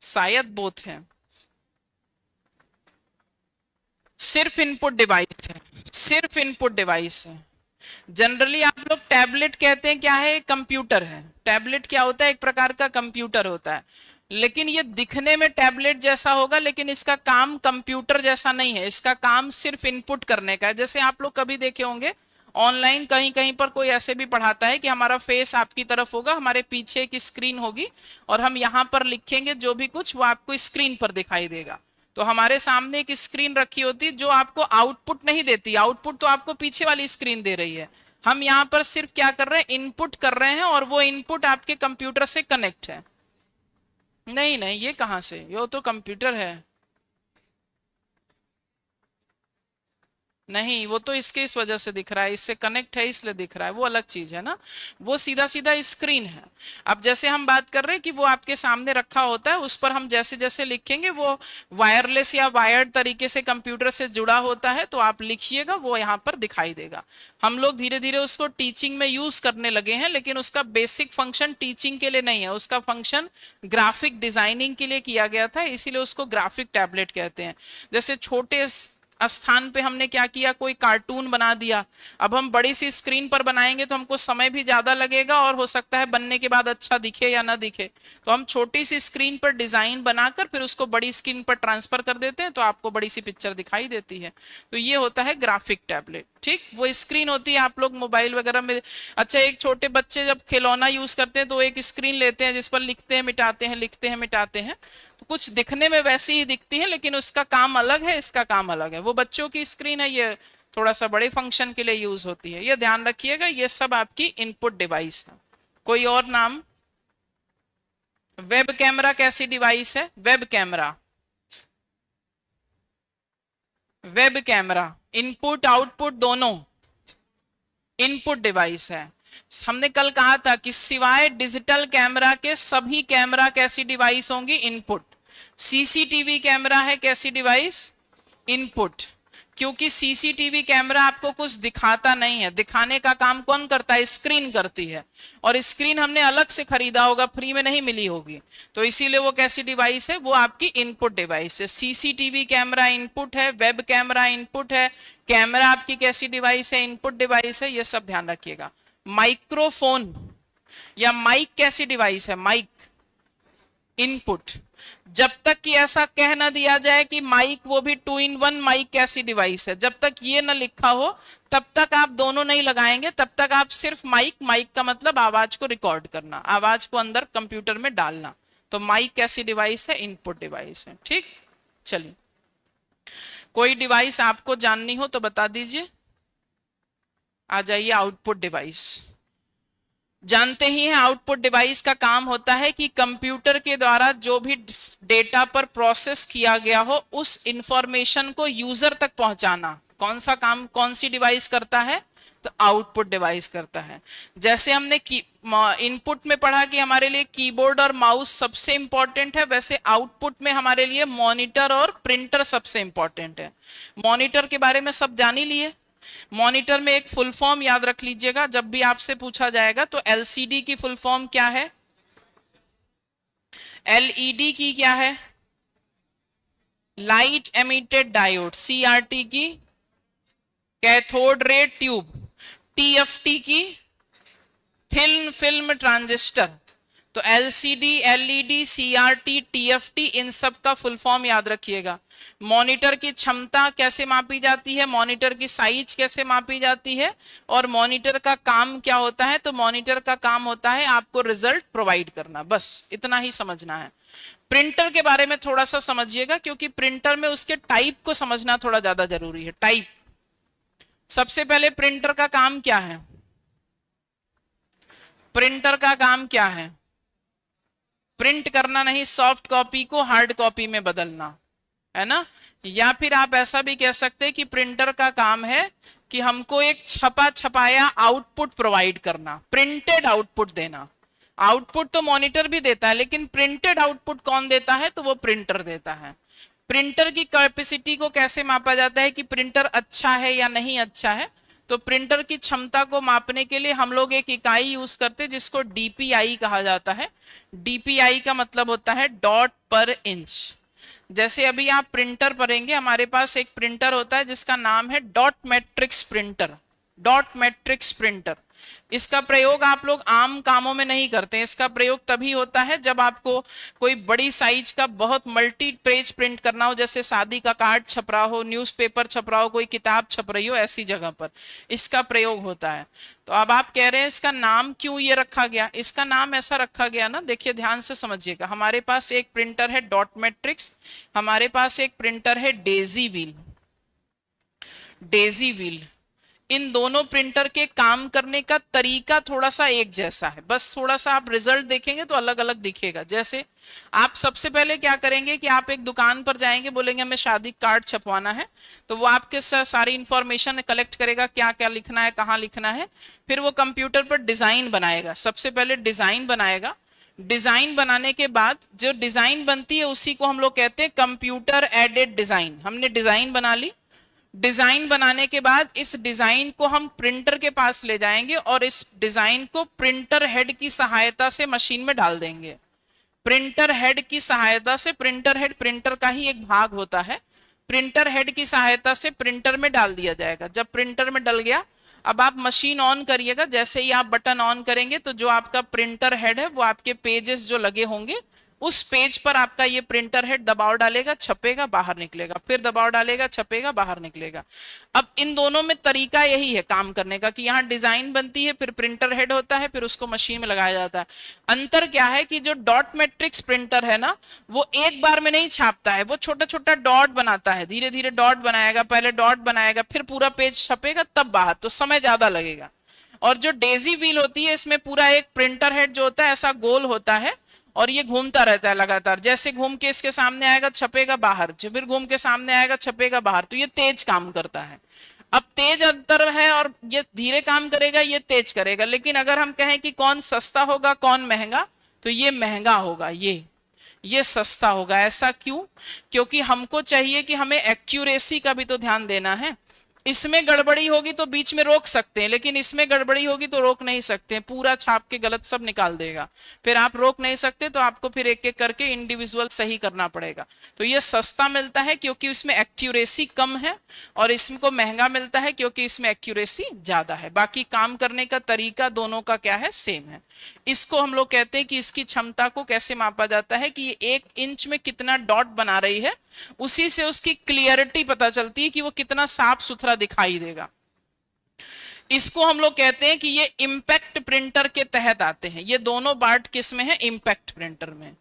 [SPEAKER 1] शायद बोथ है। सिर्फ इनपुट डिवाइस है, सिर्फ इनपुट डिवाइस है। जनरली आप लोग टैबलेट कहते हैं, क्या है, कंप्यूटर है। टैबलेट क्या होता है, एक प्रकार का कंप्यूटर होता है, लेकिन ये दिखने में टैबलेट जैसा होगा लेकिन इसका काम कंप्यूटर जैसा नहीं है। इसका काम सिर्फ इनपुट करने का है। जैसे आप लोग कभी देखे होंगे ऑनलाइन कहीं कहीं पर कोई ऐसे भी पढ़ाता है कि हमारा फेस आपकी तरफ होगा, हमारे पीछे की स्क्रीन होगी और हम यहाँ पर लिखेंगे जो भी कुछ वो आपको स्क्रीन पर दिखाई देगा। तो हमारे सामने एक स्क्रीन रखी होती है जो आपको आउटपुट नहीं देती, आउटपुट तो आपको पीछे वाली स्क्रीन दे रही है। हम यहाँ पर सिर्फ क्या कर रहे हैं, इनपुट कर रहे हैं और वो इनपुट आपके कंप्यूटर से कनेक्ट है। नहीं नहीं, ये कहां से, ये तो कंप्यूटर है। नहीं, वो तो इसके इस वजह से दिख रहा है, इससे कनेक्ट है इसलिए दिख रहा है, वो अलग चीज है ना, वो सीधा सीधा स्क्रीन है। अब जैसे हम बात कर रहे हैं कि वो आपके सामने रखा होता है, उस पर हम जैसे जैसे लिखेंगे वो वायरलेस या वायर्ड तरीके से कंप्यूटर से जुड़ा होता है, तो आप लिखिएगा वो यहाँ पर दिखाई देगा। हम लोग धीरे धीरे उसको टीचिंग में यूज करने लगे हैं, लेकिन उसका बेसिक फंक्शन टीचिंग के लिए नहीं है, उसका फंक्शन ग्राफिक डिजाइनिंग के लिए किया गया था, इसीलिए उसको ग्राफिक टैबलेट कहते हैं। जैसे छोटे स्थान पे हमने क्या किया, कोई कार्टून बना दिया, अब हम बड़ी सी स्क्रीन पर बनाएंगे तो हमको समय भी ज्यादा लगेगा और हो सकता है बनने के बाद अच्छा दिखे या ना दिखे, तो हम छोटी सी स्क्रीन पर डिजाइन बनाकर फिर उसको बड़ी स्क्रीन पर ट्रांसफर कर देते हैं, तो आपको बड़ी सी पिक्चर दिखाई देती है। तो ये होता है ग्राफिक टैबलेट। ठीक, वो स्क्रीन होती है, आप लोग मोबाइल वगैरह में, अच्छा एक छोटे बच्चे जब खिलौना यूज करते हैं तो एक स्क्रीन लेते हैं जिस पर लिखते हैं मिटाते हैं, लिखते हैं मिटाते हैं, तो कुछ दिखने में वैसी ही दिखती है लेकिन उसका काम अलग है, इसका काम अलग है। वो बच्चों की स्क्रीन है, ये थोड़ा सा बड़े फंक्शन के लिए यूज होती है, ये ध्यान रखिएगा। ये सब आपकी इनपुट डिवाइस है। कोई और नाम, वेब कैमरा कैसी डिवाइस है, web camera web camera input output दोनों इनपुट डिवाइस है। हमने कल कहा था कि सिवाय डिजिटल कैमरा के सभी कैमरा कैसी डिवाइस होंगी, इनपुट। सीसीटीवी कैमरा है कैसी डिवाइस, इनपुट। क्योंकि सीसीटीवी कैमरा आपको कुछ दिखाता नहीं है, दिखाने का काम कौन करता है, स्क्रीन करती है। और स्क्रीन हमने अलग से खरीदा होगा, फ्री में नहीं मिली होगी, तो इसीलिए वो कैसी डिवाइस है, वो आपकी इनपुट डिवाइस है। सीसीटीवी कैमरा इनपुट है, वेब कैमरा इनपुट है, कैमरा आपकी कैसी डिवाइस है, इनपुट डिवाइस है, ये सब ध्यान रखिएगा। माइक्रोफोन या माइक कैसी डिवाइस है, माइक इनपुट। जब तक कि ऐसा कह ना दिया जाए कि माइक वो भी 2-in-1 माइक कैसी डिवाइस है, जब तक ये ना लिखा हो तब तक आप दोनों नहीं लगाएंगे, तब तक आप सिर्फ माइक, माइक का मतलब आवाज को रिकॉर्ड करना, आवाज को अंदर कंप्यूटर में डालना। तो माइक कैसी डिवाइस है, इनपुट डिवाइस है। ठीक, चलिए कोई डिवाइस आपको जाननी हो तो बता दीजिए। आ जाइए आउटपुट डिवाइस। जानते ही हैं आउटपुट डिवाइस का काम होता है कि कंप्यूटर के द्वारा जो भी डेटा पर प्रोसेस किया गया हो उस इंफॉर्मेशन को यूजर तक पहुंचाना। कौन सा काम कौन सी डिवाइस करता है, तो आउटपुट डिवाइस करता है। जैसे हमने इनपुट में पढ़ा कि हमारे लिए कीबोर्ड और माउस सबसे इंपॉर्टेंट है, वैसे आउटपुट में हमारे लिए मॉनिटर और प्रिंटर सबसे इंपॉर्टेंट है। मॉनिटर के बारे में सब जान ही लिए। मॉनिटर में एक फुल फॉर्म याद रख लीजिएगा, जब भी आपसे पूछा जाएगा तो एलसीडी की फुल फॉर्म क्या है, एलईडी की क्या है, लाइट एमिटेड डायोड, सीआरटी की कैथोड रे ट्यूब, टीएफटी की थिन फिल्म ट्रांजिस्टर। तो एलसीडी, एलईडी, सीआरटी, टीएफटी, इन सब का फुल फॉर्म याद रखिएगा। मॉनिटर की क्षमता कैसे मापी जाती है, मॉनिटर की साइज कैसे मापी जाती है, और मॉनिटर का काम क्या होता है, तो मॉनिटर का काम होता है आपको रिजल्ट प्रोवाइड करना, बस इतना ही समझना है। प्रिंटर के बारे में थोड़ा सा समझिएगा, क्योंकि प्रिंटर में उसके टाइप को समझना थोड़ा ज्यादा जरूरी है। टाइप, सबसे पहले प्रिंटर का काम क्या है, प्रिंटर का काम क्या है, प्रिंट करना नहीं, सॉफ्ट कॉपी को हार्ड कॉपी में बदलना, है ना। या फिर आप ऐसा भी कह सकते हैं कि प्रिंटर का काम है कि हमको एक छपा छपाया आउटपुट प्रोवाइड करना, प्रिंटेड आउटपुट देना। आउटपुट तो मॉनिटर भी देता है, लेकिन प्रिंटेड आउटपुट कौन देता है, तो वो प्रिंटर देता है। प्रिंटर की कैपेसिटी को कैसे मापा जाता है कि प्रिंटर अच्छा है या नहीं अच्छा है, तो प्रिंटर की क्षमता को मापने के लिए हम लोग एक इकाई यूज करते हैं जिसको डीपीआई कहा जाता है। डीपीआई का मतलब होता है डॉट पर इंच। जैसे अभी आप प्रिंटर पढ़ेंगे, हमारे पास एक प्रिंटर होता है जिसका नाम है dot matrix printer, dot matrix printer. इसका प्रयोग आप लोग आम कामों में नहीं करते हैं, इसका प्रयोग तभी होता है जब आपको कोई बड़ी साइज का बहुत मल्टी पेज प्रिंट करना हो, जैसे शादी का कार्ड छप रहा हो, न्यूज़पेपर छप रहा हो, कोई किताब छप रही हो, ऐसी जगह पर इसका प्रयोग होता है। तो अब आप कह रहे हैं इसका नाम क्यों ये रखा गया, इसका नाम ऐसा रखा गया ना, देखिए ध्यान से समझिएगा। हमारे पास एक प्रिंटर है डॉट मैट्रिक्स, हमारे पास एक प्रिंटर है डेजी व्हील, डेजी व्हील। इन दोनों प्रिंटर के काम करने का तरीका थोड़ा सा एक जैसा है, बस थोड़ा सा आप रिजल्ट देखेंगे तो अलग अलग दिखेगा। जैसे आप सबसे पहले क्या करेंगे कि आप एक दुकान पर जाएंगे, बोलेंगे हमें शादी कार्ड छपवाना है, तो वो आपके सारी इंफॉर्मेशन कलेक्ट करेगा, क्या क्या लिखना है, कहाँ लिखना है। फिर वो कंप्यूटर पर डिजाइन बनाएगा, सबसे पहले डिजाइन बनाएगा। डिजाइन बनाने के बाद जो डिजाइन बनती है उसी को हम लोग कहते हैं कंप्यूटर एडेड डिजाइन। हमने डिजाइन बना ली, डिजाइन बनाने के बाद इस डिजाइन को हम प्रिंटर के पास ले जाएंगे और इस डिजाइन को प्रिंटर हेड की सहायता से मशीन में डाल देंगे। प्रिंटर हेड की सहायता से, प्रिंटर हेड प्रिंटर का ही एक भाग होता है, प्रिंटर हेड की सहायता से प्रिंटर में डाल दिया जाएगा। जब प्रिंटर में डल गया, अब आप मशीन ऑन करिएगा। जैसे ही आप बटन ऑन करेंगे तो जो आपका प्रिंटर हेड है वो आपके पेजेस जो लगे होंगे उस पेज पर आपका ये प्रिंटर हेड दबाव डालेगा, छपेगा, बाहर निकलेगा, फिर दबाव डालेगा, छपेगा, बाहर निकलेगा। अब इन दोनों में तरीका यही है काम करने का कि यहाँ डिजाइन बनती है, फिर प्रिंटर हेड होता है, फिर उसको मशीन में लगाया जाता है। अंतर क्या है कि जो डॉट मैट्रिक्स प्रिंटर है ना, वो एक बार में नहीं छापता है, वो छोटा छोटा डॉट बनाता है, धीरे धीरे डॉट बनाएगा, पहले डॉट बनाएगा, फिर पूरा पेज छपेगा, तब बाहर, तो समय ज्यादा लगेगा। और जो डेजी व्हील होती है, इसमें पूरा एक प्रिंटर हेड जो होता है ऐसा गोल होता है, और ये घूमता रहता है लगातार, जैसे घूम के इसके सामने आएगा छपेगा बाहर, फिर घूम के सामने आएगा छपेगा बाहर, तो ये तेज काम करता है। अब तेज अंतर है और ये धीरे काम करेगा, ये तेज करेगा। लेकिन अगर हम कहें कि कौन सस्ता होगा कौन महंगा, तो ये महंगा होगा, ये सस्ता होगा। ऐसा क्यों? क्योंकि हमको चाहिए कि हमें एक्यूरेसी का भी तो ध्यान देना है। इसमें गड़बड़ी होगी तो बीच में रोक सकते हैं, लेकिन इसमें गड़बड़ी होगी तो रोक नहीं सकते, पूरा छाप के गलत सब निकाल देगा। फिर आप रोक नहीं सकते, तो आपको फिर एक एक करके इंडिविजुअल सही करना पड़ेगा। तो ये सस्ता मिलता है क्योंकि इसमें एक्यूरेसी कम है, और इसको महंगा मिलता है क्योंकि इसमें एक्यूरेसी ज्यादा है। बाकी काम करने का तरीका दोनों का क्या है, सेम है। इसको हम लोग कहते हैं कि इसकी क्षमता को कैसे मापा जाता है कि ये 1 इंच में कितना डॉट बना रही है, उसी से उसकी क्लियरिटी पता चलती है कि वो कितना साफ सुथरा दिखाई देगा। इसको हम लोग कहते हैं कि ये इंपैक्ट प्रिंटर के तहत आते हैं। ये दोनों पार्ट किस में है, इंपैक्ट प्रिंटर में।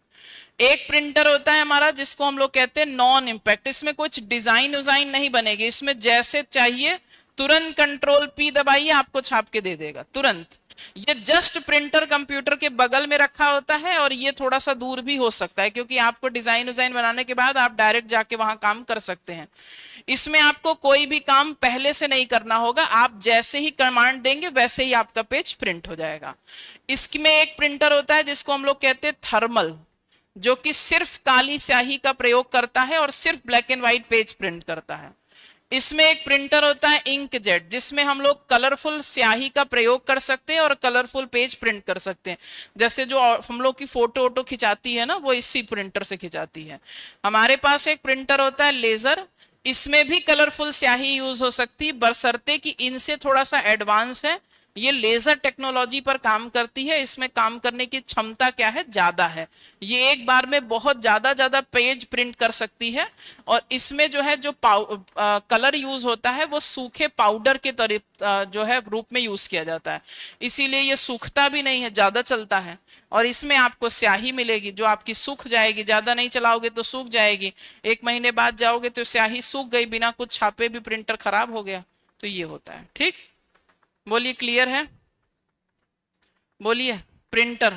[SPEAKER 1] एक प्रिंटर होता है हमारा जिसको हम लोग कहते हैं नॉन इंपैक्ट, इसमें कुछ डिजाइन विजाइन नहीं बनेगी, इसमें जैसे चाहिए तुरंत कंट्रोल P दबाइए आपको छाप के दे देगा तुरंत। ये जस्ट प्रिंटर कंप्यूटर के बगल में रखा होता है, और ये थोड़ा सा दूर भी हो सकता है, क्योंकि आपको डिजाइन डिजाइन बनाने के बाद आप डायरेक्ट जाके वहां काम कर सकते हैं। इसमें आपको कोई भी काम पहले से नहीं करना होगा, आप जैसे ही कमांड देंगे वैसे ही आपका पेज प्रिंट हो जाएगा। इसमें एक प्रिंटर होता है जिसको हम लोग कहते हैं थर्मल, जो कि सिर्फ काली स्याही का प्रयोग करता है और सिर्फ black and white page print करता है। इसमें एक प्रिंटर होता है इंकजेट, जिसमें हम लोग कलरफुल स्याही का प्रयोग कर सकते हैं और कलरफुल पेज प्रिंट कर सकते हैं। जैसे जो हम लोग की फोटो वोटो खिंचाती है ना, वो इसी प्रिंटर से खिंचाती है। हमारे पास एक प्रिंटर होता है लेजर, इसमें भी कलरफुल स्याही यूज हो सकती है, बशर्ते कि इनसे थोड़ा सा एडवांस है। ये लेजर टेक्नोलॉजी पर काम करती है, इसमें काम करने की क्षमता क्या है, ज्यादा है। ये एक बार में बहुत ज्यादा पेज प्रिंट कर सकती है, और इसमें जो है जो कलर यूज होता है वो सूखे पाउडर के जो है रूप में यूज किया जाता है, इसीलिए ये सूखता भी नहीं है, ज्यादा चलता है। और इसमें आपको स्याही मिलेगी जो आपकी सूख जाएगी, ज्यादा नहीं चलाओगे तो सूख जाएगी, 1 महीने बाद जाओगे तो स्याही सूख गई, बिना कुछ छापे भी प्रिंटर खराब हो गया। तो ये होता है। ठीक, बोलिए क्लियर है, बोलिए। प्रिंटर,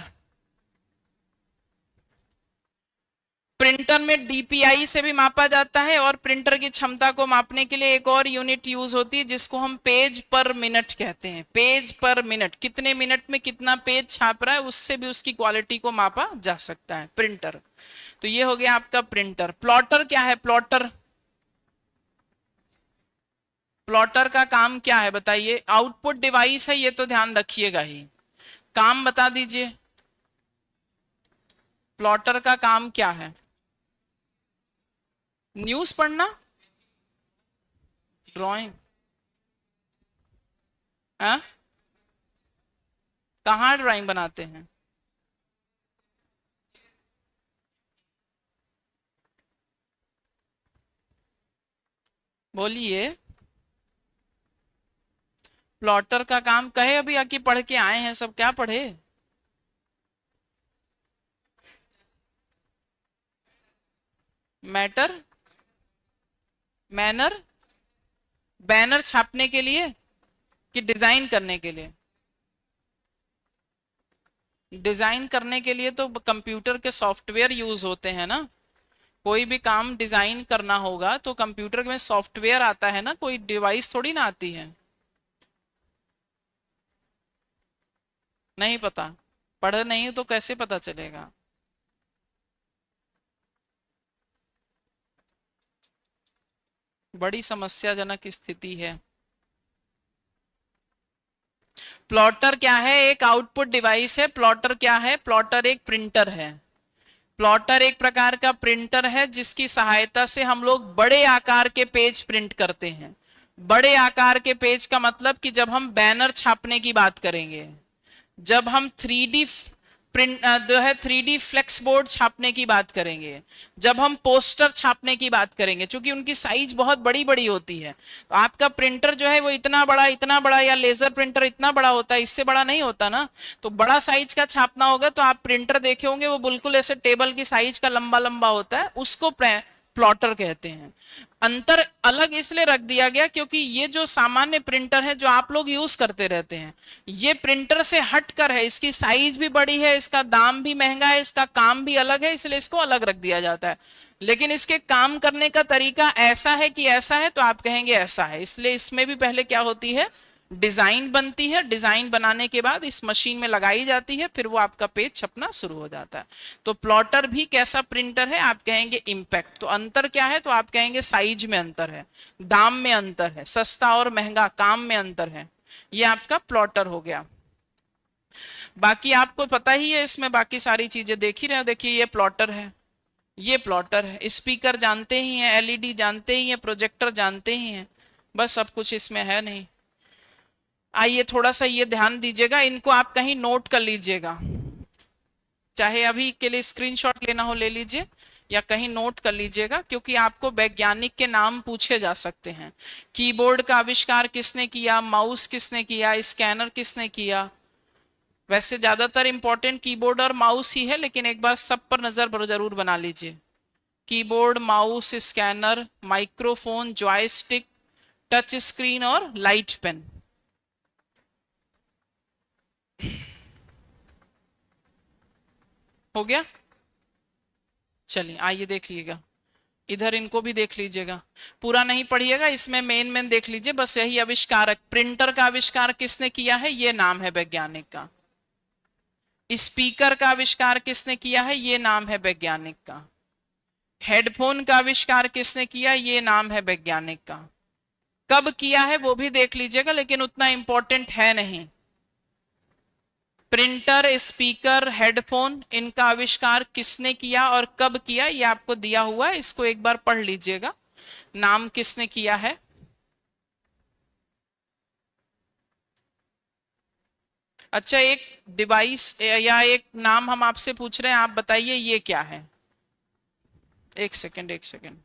[SPEAKER 1] प्रिंटर में डीपीआई से भी मापा जाता है, और प्रिंटर की क्षमता को मापने के लिए एक और यूनिट यूज होती है जिसको हम पेज पर मिनट कहते हैं। पेज पर मिनट, कितने मिनट में कितना पेज छाप रहा है, उससे भी उसकी क्वालिटी को मापा जा सकता है प्रिंटर। तो ये हो गया आपका प्रिंटर। प्लॉटर क्या है, प्लॉटर, प्लॉटर का काम क्या है बताइए। आउटपुट डिवाइस है, ये तो ध्यान रखिएगा ही। काम बता दीजिए, प्लॉटर का काम क्या है। न्यूज पढ़ना, ड्राइंग, कहाँ ड्राइंग बनाते हैं, बोलिए। प्लॉटर का काम कहे, अभी आके पढ़ के आए हैं सब, क्या पढ़े। मैटर, मैनर, बैनर छापने के लिए कि डिजाइन करने के लिए। डिजाइन करने के लिए तो कंप्यूटर के सॉफ्टवेयर यूज होते हैं ना। कोई भी काम डिजाइन करना होगा तो कंप्यूटर में सॉफ्टवेयर आता है ना, कोई डिवाइस थोड़ी ना आती है। नहीं पता, पढ़ नहीं तो कैसे पता चलेगा। बड़ी समस्याजनक स्थिति है। प्लॉटर क्या है, एक आउटपुट डिवाइस है। प्लॉटर क्या है, प्लॉटर एक प्रिंटर है। प्लॉटर एक प्रकार का प्रिंटर है जिसकी सहायता से हम लोग बड़े आकार के पेज प्रिंट करते हैं। बड़े आकार के पेज का मतलब कि जब हम बैनर छापने की बात करेंगे, जब हम 3D प्रिंट जो है 3D फ्लेक्स बोर्ड छापने की बात करेंगे, जब हम पोस्टर छापने की बात करेंगे, क्योंकि उनकी साइज बहुत बड़ी बड़ी होती है। तो आपका प्रिंटर जो है वो इतना बड़ा, या लेजर प्रिंटर इतना बड़ा होता है, इससे बड़ा नहीं होता ना। तो बड़ा साइज का छापना होगा तो आप प्रिंटर देखे होंगे, वो बिल्कुल ऐसे टेबल की साइज का लंबा लंबा होता है, उसको प्लॉटर कहते हैं। अंतर अलग इसलिए रख दिया गया क्योंकि ये जो सामान्य प्रिंटर है जो आप लोग यूज करते रहते हैं, ये प्रिंटर से हटकर है, इसकी साइज भी बड़ी है, इसका दाम भी महंगा है, इसका काम भी अलग है, इसलिए इसको अलग रख दिया जाता है। लेकिन इसके काम करने का तरीका ऐसा है कि ऐसा है, तो आप कहेंगे ऐसा है। इसलिए इसमें भी पहले क्या होती है, डिजाइन बनती है, डिजाइन बनाने के बाद इस मशीन में लगाई जाती है, फिर वो आपका पेज छपना शुरू हो जाता है। तो प्लॉटर भी कैसा प्रिंटर है, आप कहेंगे इम्पैक्ट। तो अंतर क्या है, तो आप कहेंगे साइज में अंतर है, दाम में अंतर है, सस्ता और महंगा, काम में अंतर है। ये आपका प्लॉटर हो गया। बाकी आपको पता ही है, इसमें बाकी सारी चीजें देख ही रहे हो। देखिए ये प्लॉटर है, ये प्लॉटर है। स्पीकर जानते ही हैं, एलईडी जानते ही हैं, प्रोजेक्टर जानते ही हैं, बस सब कुछ इसमें है नहीं। आइए थोड़ा सा ये ध्यान दीजिएगा, इनको आप कहीं नोट कर लीजिएगा, चाहे अभी के लिए स्क्रीनशॉट लेना हो ले लीजिए या कहीं नोट कर लीजिएगा, क्योंकि आपको वैज्ञानिक के नाम पूछे जा सकते हैं। कीबोर्ड का आविष्कार किसने किया, माउस किसने किया, स्कैनर किसने किया। वैसे ज्यादातर इंपॉर्टेंट कीबोर्ड और माउस ही है, लेकिन एक बार सब पर नजर जरूर बना लीजिए। Keyboard, mouse, scanner, microphone, joystick, touch screen और लाइट पेन। हो गया। चलिए आइए देख लीजिएगा, इधर इनको भी देख लीजिएगा, पूरा नहीं पढ़िएगा, इसमें मेन देख लीजिए बस। यही आविष्कारक, प्रिंटर का आविष्कार किसने किया है, ये नाम है वैज्ञानिक का। स्पीकर का आविष्कार किसने किया है, ये नाम है वैज्ञानिक का। हेडफोन का आविष्कार किसने किया, ये नाम है वैज्ञानिक का। कब किया है वो भी देख लीजिएगा, लेकिन उतना इंपॉर्टेंट है नहीं। प्रिंटर, स्पीकर, हेडफोन, इनका आविष्कार किसने किया और कब किया, ये आपको दिया हुआ है, इसको एक बार पढ़ लीजिएगा, नाम किसने किया है। अच्छा, एक डिवाइस या एक नाम हम आपसे पूछ रहे हैं, आप बताइए ये क्या है। एक सेकंड, एक सेकंड,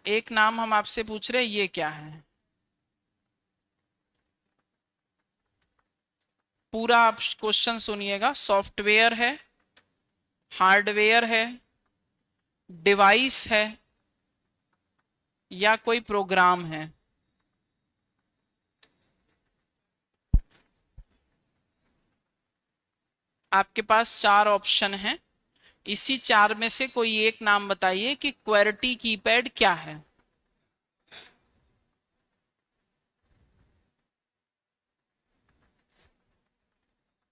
[SPEAKER 1] एक नाम हम आपसे पूछ रहे हैं, ये क्या है। पूरा आप क्वेश्चन सुनिएगा। सॉफ्टवेयर है, हार्डवेयर है, डिवाइस है, या कोई प्रोग्राम है। आपके पास चार ऑप्शन हैं, इसी चार में से कोई एक नाम बताइए कि क्वेर्टी कीपैड क्या है।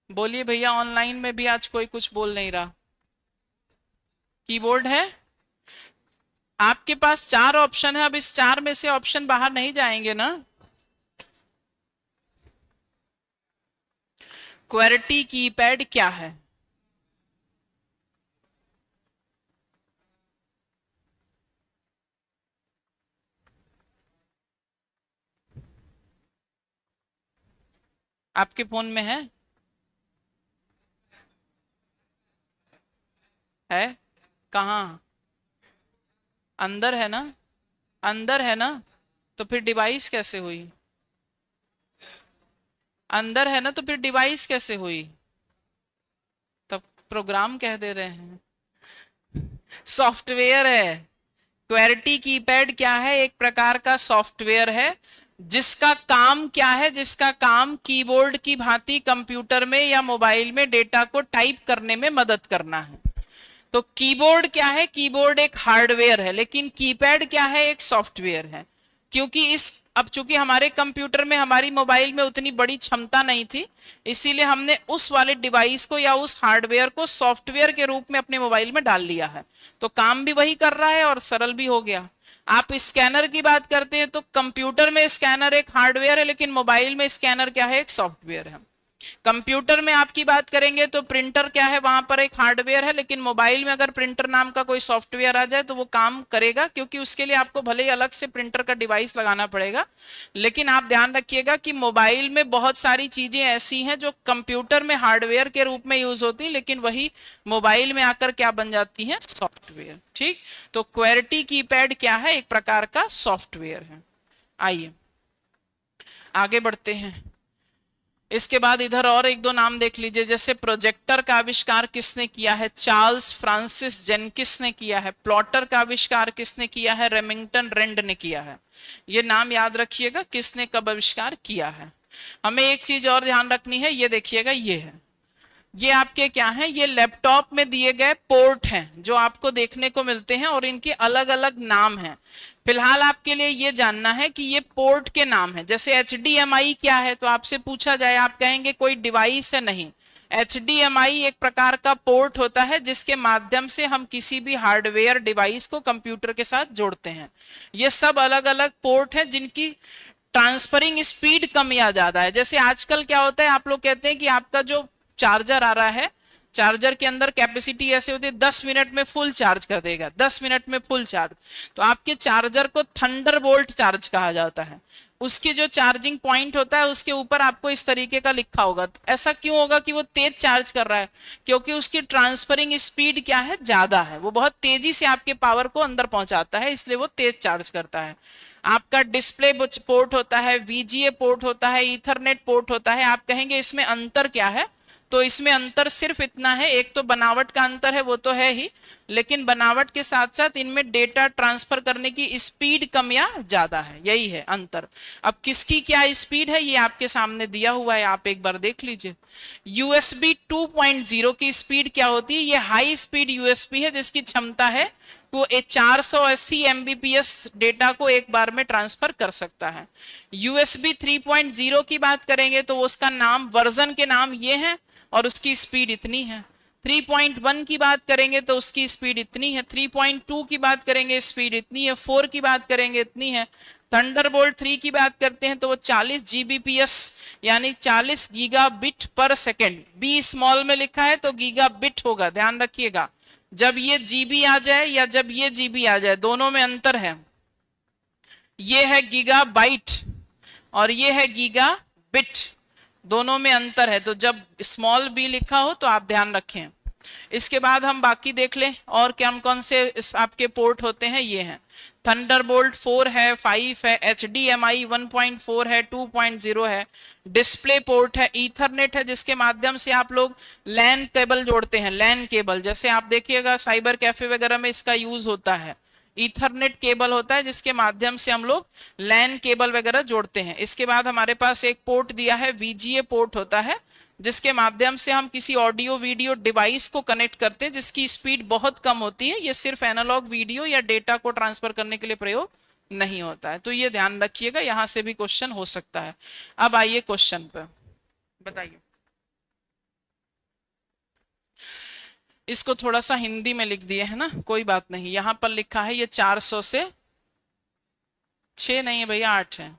[SPEAKER 1] बोलिए भैया, ऑनलाइन में भी आज कोई कुछ बोल नहीं रहा। कीबोर्ड है। आपके पास चार ऑप्शन है, अब इस चार में से ऑप्शन बाहर नहीं जाएंगे ना। क्वेर्टी कीपैड क्या है। आपके फोन में है कहाँ, अंदर है ना, अंदर है ना, तो फिर डिवाइस कैसे हुई। अंदर है ना, तो फिर डिवाइस कैसे हुई, तब प्रोग्राम कह दे रहे हैं। सॉफ्टवेयर है। क्वेर्टी कीपैड क्या है, एक प्रकार का सॉफ्टवेयर है जिसका काम क्या है, जिसका काम कीबोर्ड की भांति कंप्यूटर में या मोबाइल में डेटा को टाइप करने में मदद करना है। तो कीबोर्ड क्या है, कीबोर्ड एक हार्डवेयर है, लेकिन कीपैड क्या है, एक सॉफ्टवेयर है। क्योंकि अब चूंकि हमारे कंप्यूटर में, हमारी मोबाइल में उतनी बड़ी क्षमता नहीं थी, इसीलिए हमने उस वाले डिवाइस को या उस हार्डवेयर को सॉफ्टवेयर के रूप में अपने मोबाइल में डाल लिया है। तो काम भी वही कर रहा है और सरल भी हो गया। आप स्कैनर की बात करते हैं तो कंप्यूटर में स्कैनर एक हार्डवेयर है, लेकिन मोबाइल में स्कैनर क्या है, एक सॉफ्टवेयर है। कंप्यूटर में आपकी बात करेंगे तो प्रिंटर क्या है, वहां पर एक हार्डवेयर है, लेकिन मोबाइल में अगर प्रिंटर नाम का कोई सॉफ्टवेयर आ जाए तो वो काम करेगा, क्योंकि उसके लिए आपको भले ही अलग से प्रिंटर का डिवाइस लगाना पड़ेगा। लेकिन आप ध्यान रखिएगा कि मोबाइल में बहुत सारी चीजें ऐसी हैं जो कंप्यूटर में हार्डवेयर के रूप में यूज होती, लेकिन वही मोबाइल में आकर क्या बन जाती है, सॉफ्टवेयर। ठीक, तो क्वेर्टी कीपैड क्या है, एक प्रकार का सॉफ्टवेयर है। आइए आगे बढ़ते हैं। इसके बाद इधर और एक दो नाम देख लीजिए, जैसे प्रोजेक्टर का आविष्कार किसने किया है? चार्ल्स फ्रांसिस जेनकिस ने किया है। प्लॉटर का आविष्कार किसने किया है? रेमिंगटन रेंड ने किया है। ये नाम याद रखिएगा, किसने कब आविष्कार किया है। हमें एक चीज और ध्यान रखनी है, ये देखिएगा, ये है, ये आपके क्या है, ये लैपटॉप में दिए गए पोर्ट हैं जो आपको देखने को मिलते हैं और इनके अलग अलग नाम हैं। फिलहाल आपके लिए ये जानना है कि ये पोर्ट के नाम है। जैसे HDMI क्या है, तो आपसे पूछा जाए, आप कहेंगे कोई डिवाइस है, नहीं। HDMI एक प्रकार का पोर्ट होता है जिसके माध्यम से हम किसी भी हार्डवेयर डिवाइस को कंप्यूटर के साथ जोड़ते हैं। ये सब अलग अलग पोर्ट है जिनकी ट्रांसफरिंग स्पीड कम या ज्यादा है। जैसे आजकल क्या होता है, आप लोग कहते हैं कि आपका जो चार्जर आ रहा है, चार्जर के अंदर कैपेसिटी ऐसे होती है 10 मिनट में फुल चार्ज कर देगा, 10 मिनट में फुल चार्ज। तो आपके चार्जर को थंडरबोल्ट चार्ज कहा जाता है। उसकी जो चार्जिंग पॉइंट होता है उसके ऊपर आपको इस तरीके का लिखा होगा। तो ऐसा क्यों होगा कि वो तेज चार्ज कर रहा है? क्योंकि उसकी ट्रांसफरिंग स्पीड क्या है, ज्यादा है, वो बहुत तेजी से आपके पावर को अंदर पहुंचाता है, इसलिए वो तेज चार्ज करता है। आपका डिस्प्ले पोर्ट होता है, VGA पोर्ट होता है, ईथरनेट पोर्ट होता है। आप कहेंगे इसमें अंतर क्या है, तो इसमें अंतर सिर्फ इतना है, एक तो बनावट का अंतर है, वो तो है ही, लेकिन बनावट के साथ साथ इनमें डेटा ट्रांसफर करने की स्पीड कम या ज्यादा है, यही है अंतर। अब किसकी क्या स्पीड है ये आपके सामने दिया हुआ है, आप एक बार देख लीजिए। USB 2.0 की स्पीड क्या होती है? ये हाई स्पीड USB है जिसकी क्षमता है वो 480 MBPS डेटा को एक बार में ट्रांसफर कर सकता है। USB 3.0 की बात करेंगे तो उसका नाम, वर्जन के नाम ये है और उसकी स्पीड इतनी है। 3.1 की बात करेंगे तो उसकी स्पीड इतनी है। 3.2 की बात करेंगे, स्पीड इतनी है। 4 की बात करेंगे, इतनी है। थंडरबोल्ट 3 की बात करते हैं तो वो 40 GBps यानी 40 गीगाबिट पर सेकेंड। बी स्मॉल में लिखा है तो गीगाबिट होगा, ध्यान रखिएगा। जब ये GB आ जाए या जब ये GB आ जाए, दोनों में अंतर है। ये है गीगाबाइट और ये है गीगाबिट, दोनों में अंतर है। तो जब स्मॉल b लिखा हो तो आप ध्यान रखें। इसके बाद हम बाकी देख लें और कौन कौन से आपके पोर्ट होते हैं। ये हैं, थंडरबोल्ट 4 है, 5 है, HDMI 1.4 है, 2.0 है, डिस्प्ले पोर्ट है, ईथरनेट है जिसके माध्यम से आप लोग लैन केबल जोड़ते हैं। लैन केबल जैसे आप देखिएगा साइबर कैफे वगैरह में इसका यूज होता है। ईथरनेट केबल होता है जिसके माध्यम से हम लोग लैन केबल वगैरह जोड़ते हैं। इसके बाद हमारे पास एक पोर्ट दिया है, VGA पोर्ट होता है जिसके माध्यम से हम किसी ऑडियो वीडियो डिवाइस को कनेक्ट करते हैं जिसकी स्पीड बहुत कम होती है। ये सिर्फ एनालॉग वीडियो या डेटा को ट्रांसफर करने के लिए प्रयोग नहीं होता है, तो ये ध्यान रखिएगा, यहां से भी क्वेश्चन हो सकता है। अब आइए क्वेश्चन पर, बताइए। इसको थोड़ा सा हिंदी में लिख दिए है ना, कोई बात नहीं। यहां पर लिखा है ये 400 से 6 नहीं है भैया, 8 है।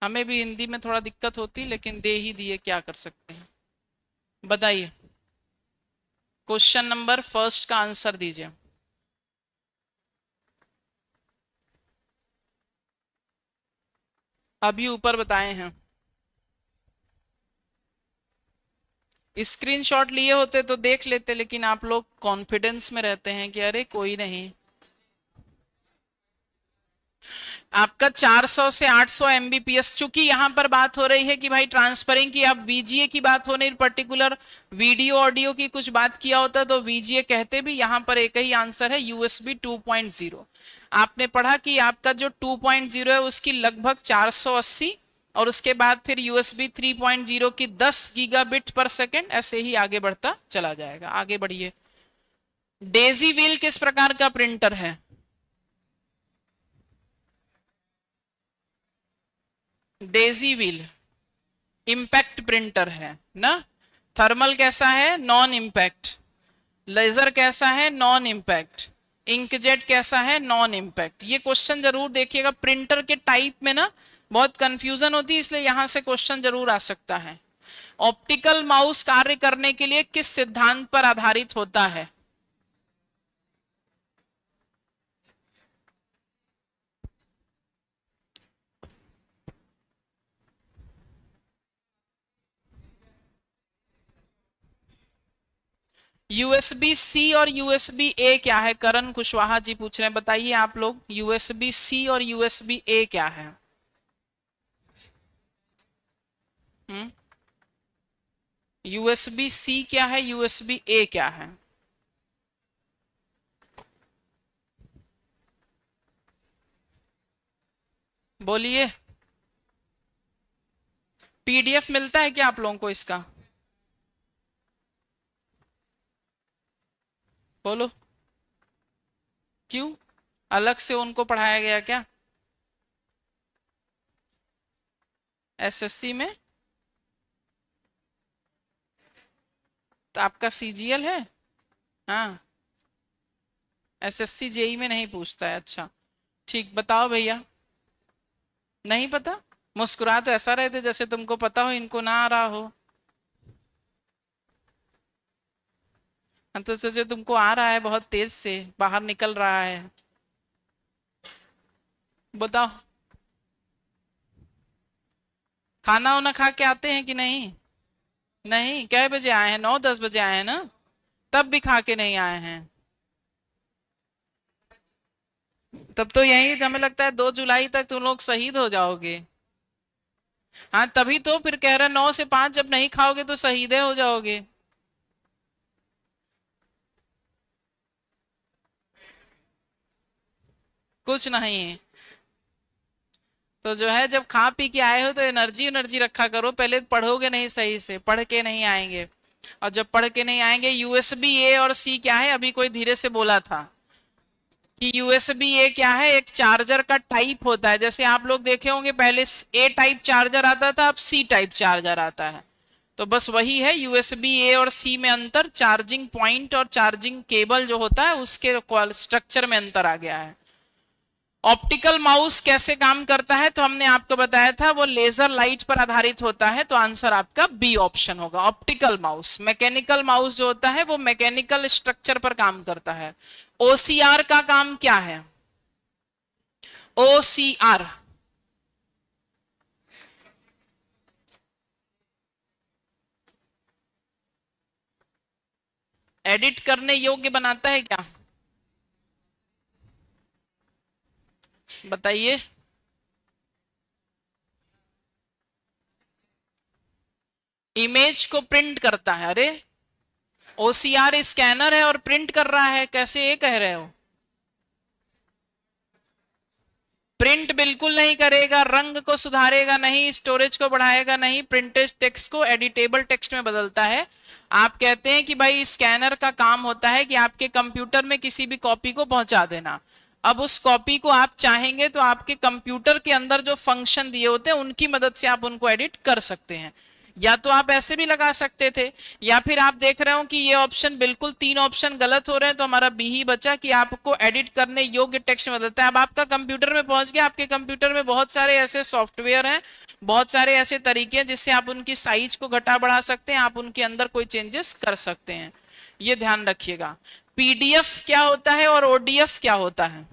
[SPEAKER 1] हमें भी हिंदी में थोड़ा दिक्कत होती, लेकिन दे ही दिए, क्या कर सकते हैं। बताइए, क्वेश्चन नंबर फर्स्ट का आंसर दीजिए। अभी ऊपर बताए हैं। स्क्रीनशॉट लिए होते तो देख लेते, लेकिन आप लोग कॉन्फिडेंस में रहते हैं कि अरे कोई नहीं। आपका 400 से 800 MBPS, चूंकि यहां पर बात हो रही है कि भाई ट्रांसफरिंग की, अब VGA की बात हो नहीं, पर्टिकुलर वीडियो ऑडियो की कुछ बात किया होता तो VGA कहते भी। यहां पर एक ही आंसर है, USB 2.0। आपने पढ़ा कि आपका जो 2.0 है उसकी लगभग 480 और उसके बाद फिर USB 3.0 की 10 गीगाबिट पर सेकेंड, ऐसे ही आगे बढ़ता चला जाएगा। आगे बढ़िए। डेजी व्हील किस प्रकार का प्रिंटर है? डेजी व्हील इम्पैक्ट प्रिंटर है ना। थर्मल कैसा है? Non impact. लेजर कैसा है? Non impact. इंकजेट कैसा है? Non impact. ये क्वेश्चन जरूर देखिएगा, प्रिंटर के टाइप में ना बहुत कंफ्यूजन होती है, इसलिए यहां से क्वेश्चन जरूर आ सकता है। ऑप्टिकल माउस कार्य करने के लिए किस सिद्धांत पर आधारित होता है? USB-C और USB-A क्या है? करण कुशवाहा जी पूछ रहे हैं, बताइए आप लोग। USB-C और USB-A क्या है? यूएसबी सी क्या है, यूएसबी ए क्या है? बोलिए। पीडीएफ मिलता है क्या आप लोगों को इसका? बोलो। क्यों? अलग से उनको पढ़ाया गया क्या एसएससी में? तो आपका सीजीएल है? हाँ। एसएससी जेई में नहीं पूछता है, अच्छा। ठीक, बताओ भैया। नहीं पता? मुस्कुरा तो ऐसा रहे थे जैसे तुमको पता हो, इनको ना आ रहा हो। हम तो सोचे तुमको आ रहा है, बहुत तेज से बाहर निकल रहा है। बताओ। खाना वाना खा के आते हैं कि नहीं? नहीं, कै बजे आए हैं? 9-10 बजे आए हैं ना? तब भी खा के नहीं आए हैं? तब तो यही हमें लगता है 2 जुलाई तक तुम लोग शहीद हो जाओगे। हाँ, तभी तो फिर कह रहे 9 से 5 जब नहीं खाओगे तो शहीदे हो जाओगे। कुछ नहीं। तो जो है, जब खा पी के आए हो तो एनर्जी एनर्जी रखा करो, पहले पढ़ोगे नहीं सही से, पढ़ के नहीं आएंगे। और जब पढ़ के नहीं आएंगे, यूएसबी ए और सी क्या है, अभी कोई धीरे से बोला था कि यूएसबी ए क्या है, एक चार्जर का टाइप होता है। जैसे आप लोग देखे होंगे पहले ए टाइप चार्जर आता था, अब सी टाइप चार्जर आता है। तो बस वही है, यूएसबी ए और सी में अंतर, चार्जिंग पॉइंट और चार्जिंग केबल जो होता है उसके स्ट्रक्चर में अंतर आ गया है। ऑप्टिकल माउस कैसे काम करता है तो हमने आपको बताया था, वो लेजर लाइट पर आधारित होता है। तो आंसर आपका बी ऑप्शन होगा, ऑप्टिकल माउस। मैकेनिकल माउस जो होता है वो मैकेनिकल स्ट्रक्चर पर काम करता है। ओसीआर का काम क्या है? ओसीआर एडिट करने योग्य बनाता है क्या? बताइए। इमेज को प्रिंट करता है। अरे, ओसीआर स्कैनर है और प्रिंट कर रहा है, कैसे ये कह रहे हो? प्रिंट बिल्कुल नहीं करेगा, रंग को सुधारेगा नहीं, स्टोरेज को बढ़ाएगा नहीं, प्रिंटेड टेक्स्ट को एडिटेबल टेक्स्ट में बदलता है। आप कहते हैं कि भाई स्कैनर का काम होता है कि आपके कंप्यूटर में किसी भी कॉपी को पहुंचा देना। अब उस कॉपी को आप चाहेंगे तो आपके कंप्यूटर के अंदर जो फंक्शन दिए होते हैं उनकी मदद से आप उनको एडिट कर सकते हैं। या तो आप ऐसे भी लगा सकते थे, या फिर आप देख रहे हो कि ये ऑप्शन बिल्कुल 3 ऑप्शन गलत हो रहे हैं, तो हमारा बी ही बचा कि आपको एडिट करने योग्य टेक्स्ट में बदलता है। अब आपका कंप्यूटर में पहुंच गया, आपके कंप्यूटर में बहुत सारे ऐसे सॉफ्टवेयर हैं, बहुत सारे ऐसे तरीके हैं जिससे आप उनकी साइज को घटा बढ़ा सकते हैं, आप उनके अंदर कोई चेंजेस कर सकते हैं। ये ध्यान रखिएगा। पीडीएफ क्या होता है और ओडीएफ क्या होता है?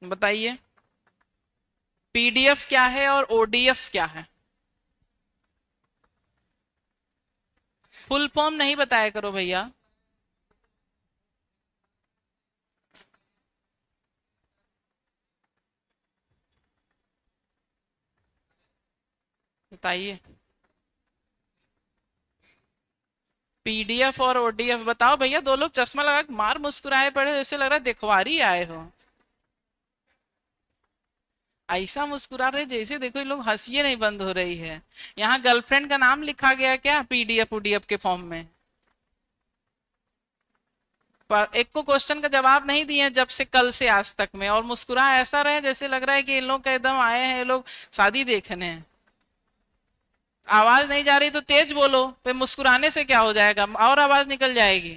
[SPEAKER 1] बताइए। पीडीएफ क्या है और ओडीएफ क्या है? फुल फॉर्म नहीं बताया करो भैया। बताइए। पीडीएफ और ओडीएफ बताओ भैया। दो लोग चश्मा लगा के मार मुस्कुराए पड़े, ऐसे लग रहा है दिखवारी आए हो। ऐसा मुस्कुरा रहे जैसे देखो ये लोग हंसिए नहीं बंद हो रही है। यहाँ गर्लफ्रेंड का नाम लिखा गया क्या पीडीएफ ओडीएफ के फॉर्म में? पर एक को क्वेश्चन का जवाब नहीं दिए जब से कल से आज तक में, और मुस्कुरा ऐसा रहे जैसे लग रहा है कि इन लोग का एकदम आए हैं ये लोग शादी देखने हैं। आवाज नहीं जा रही तो तेज बोलो, पे मुस्कुराने से क्या हो जाएगा, और आवाज निकल जाएगी।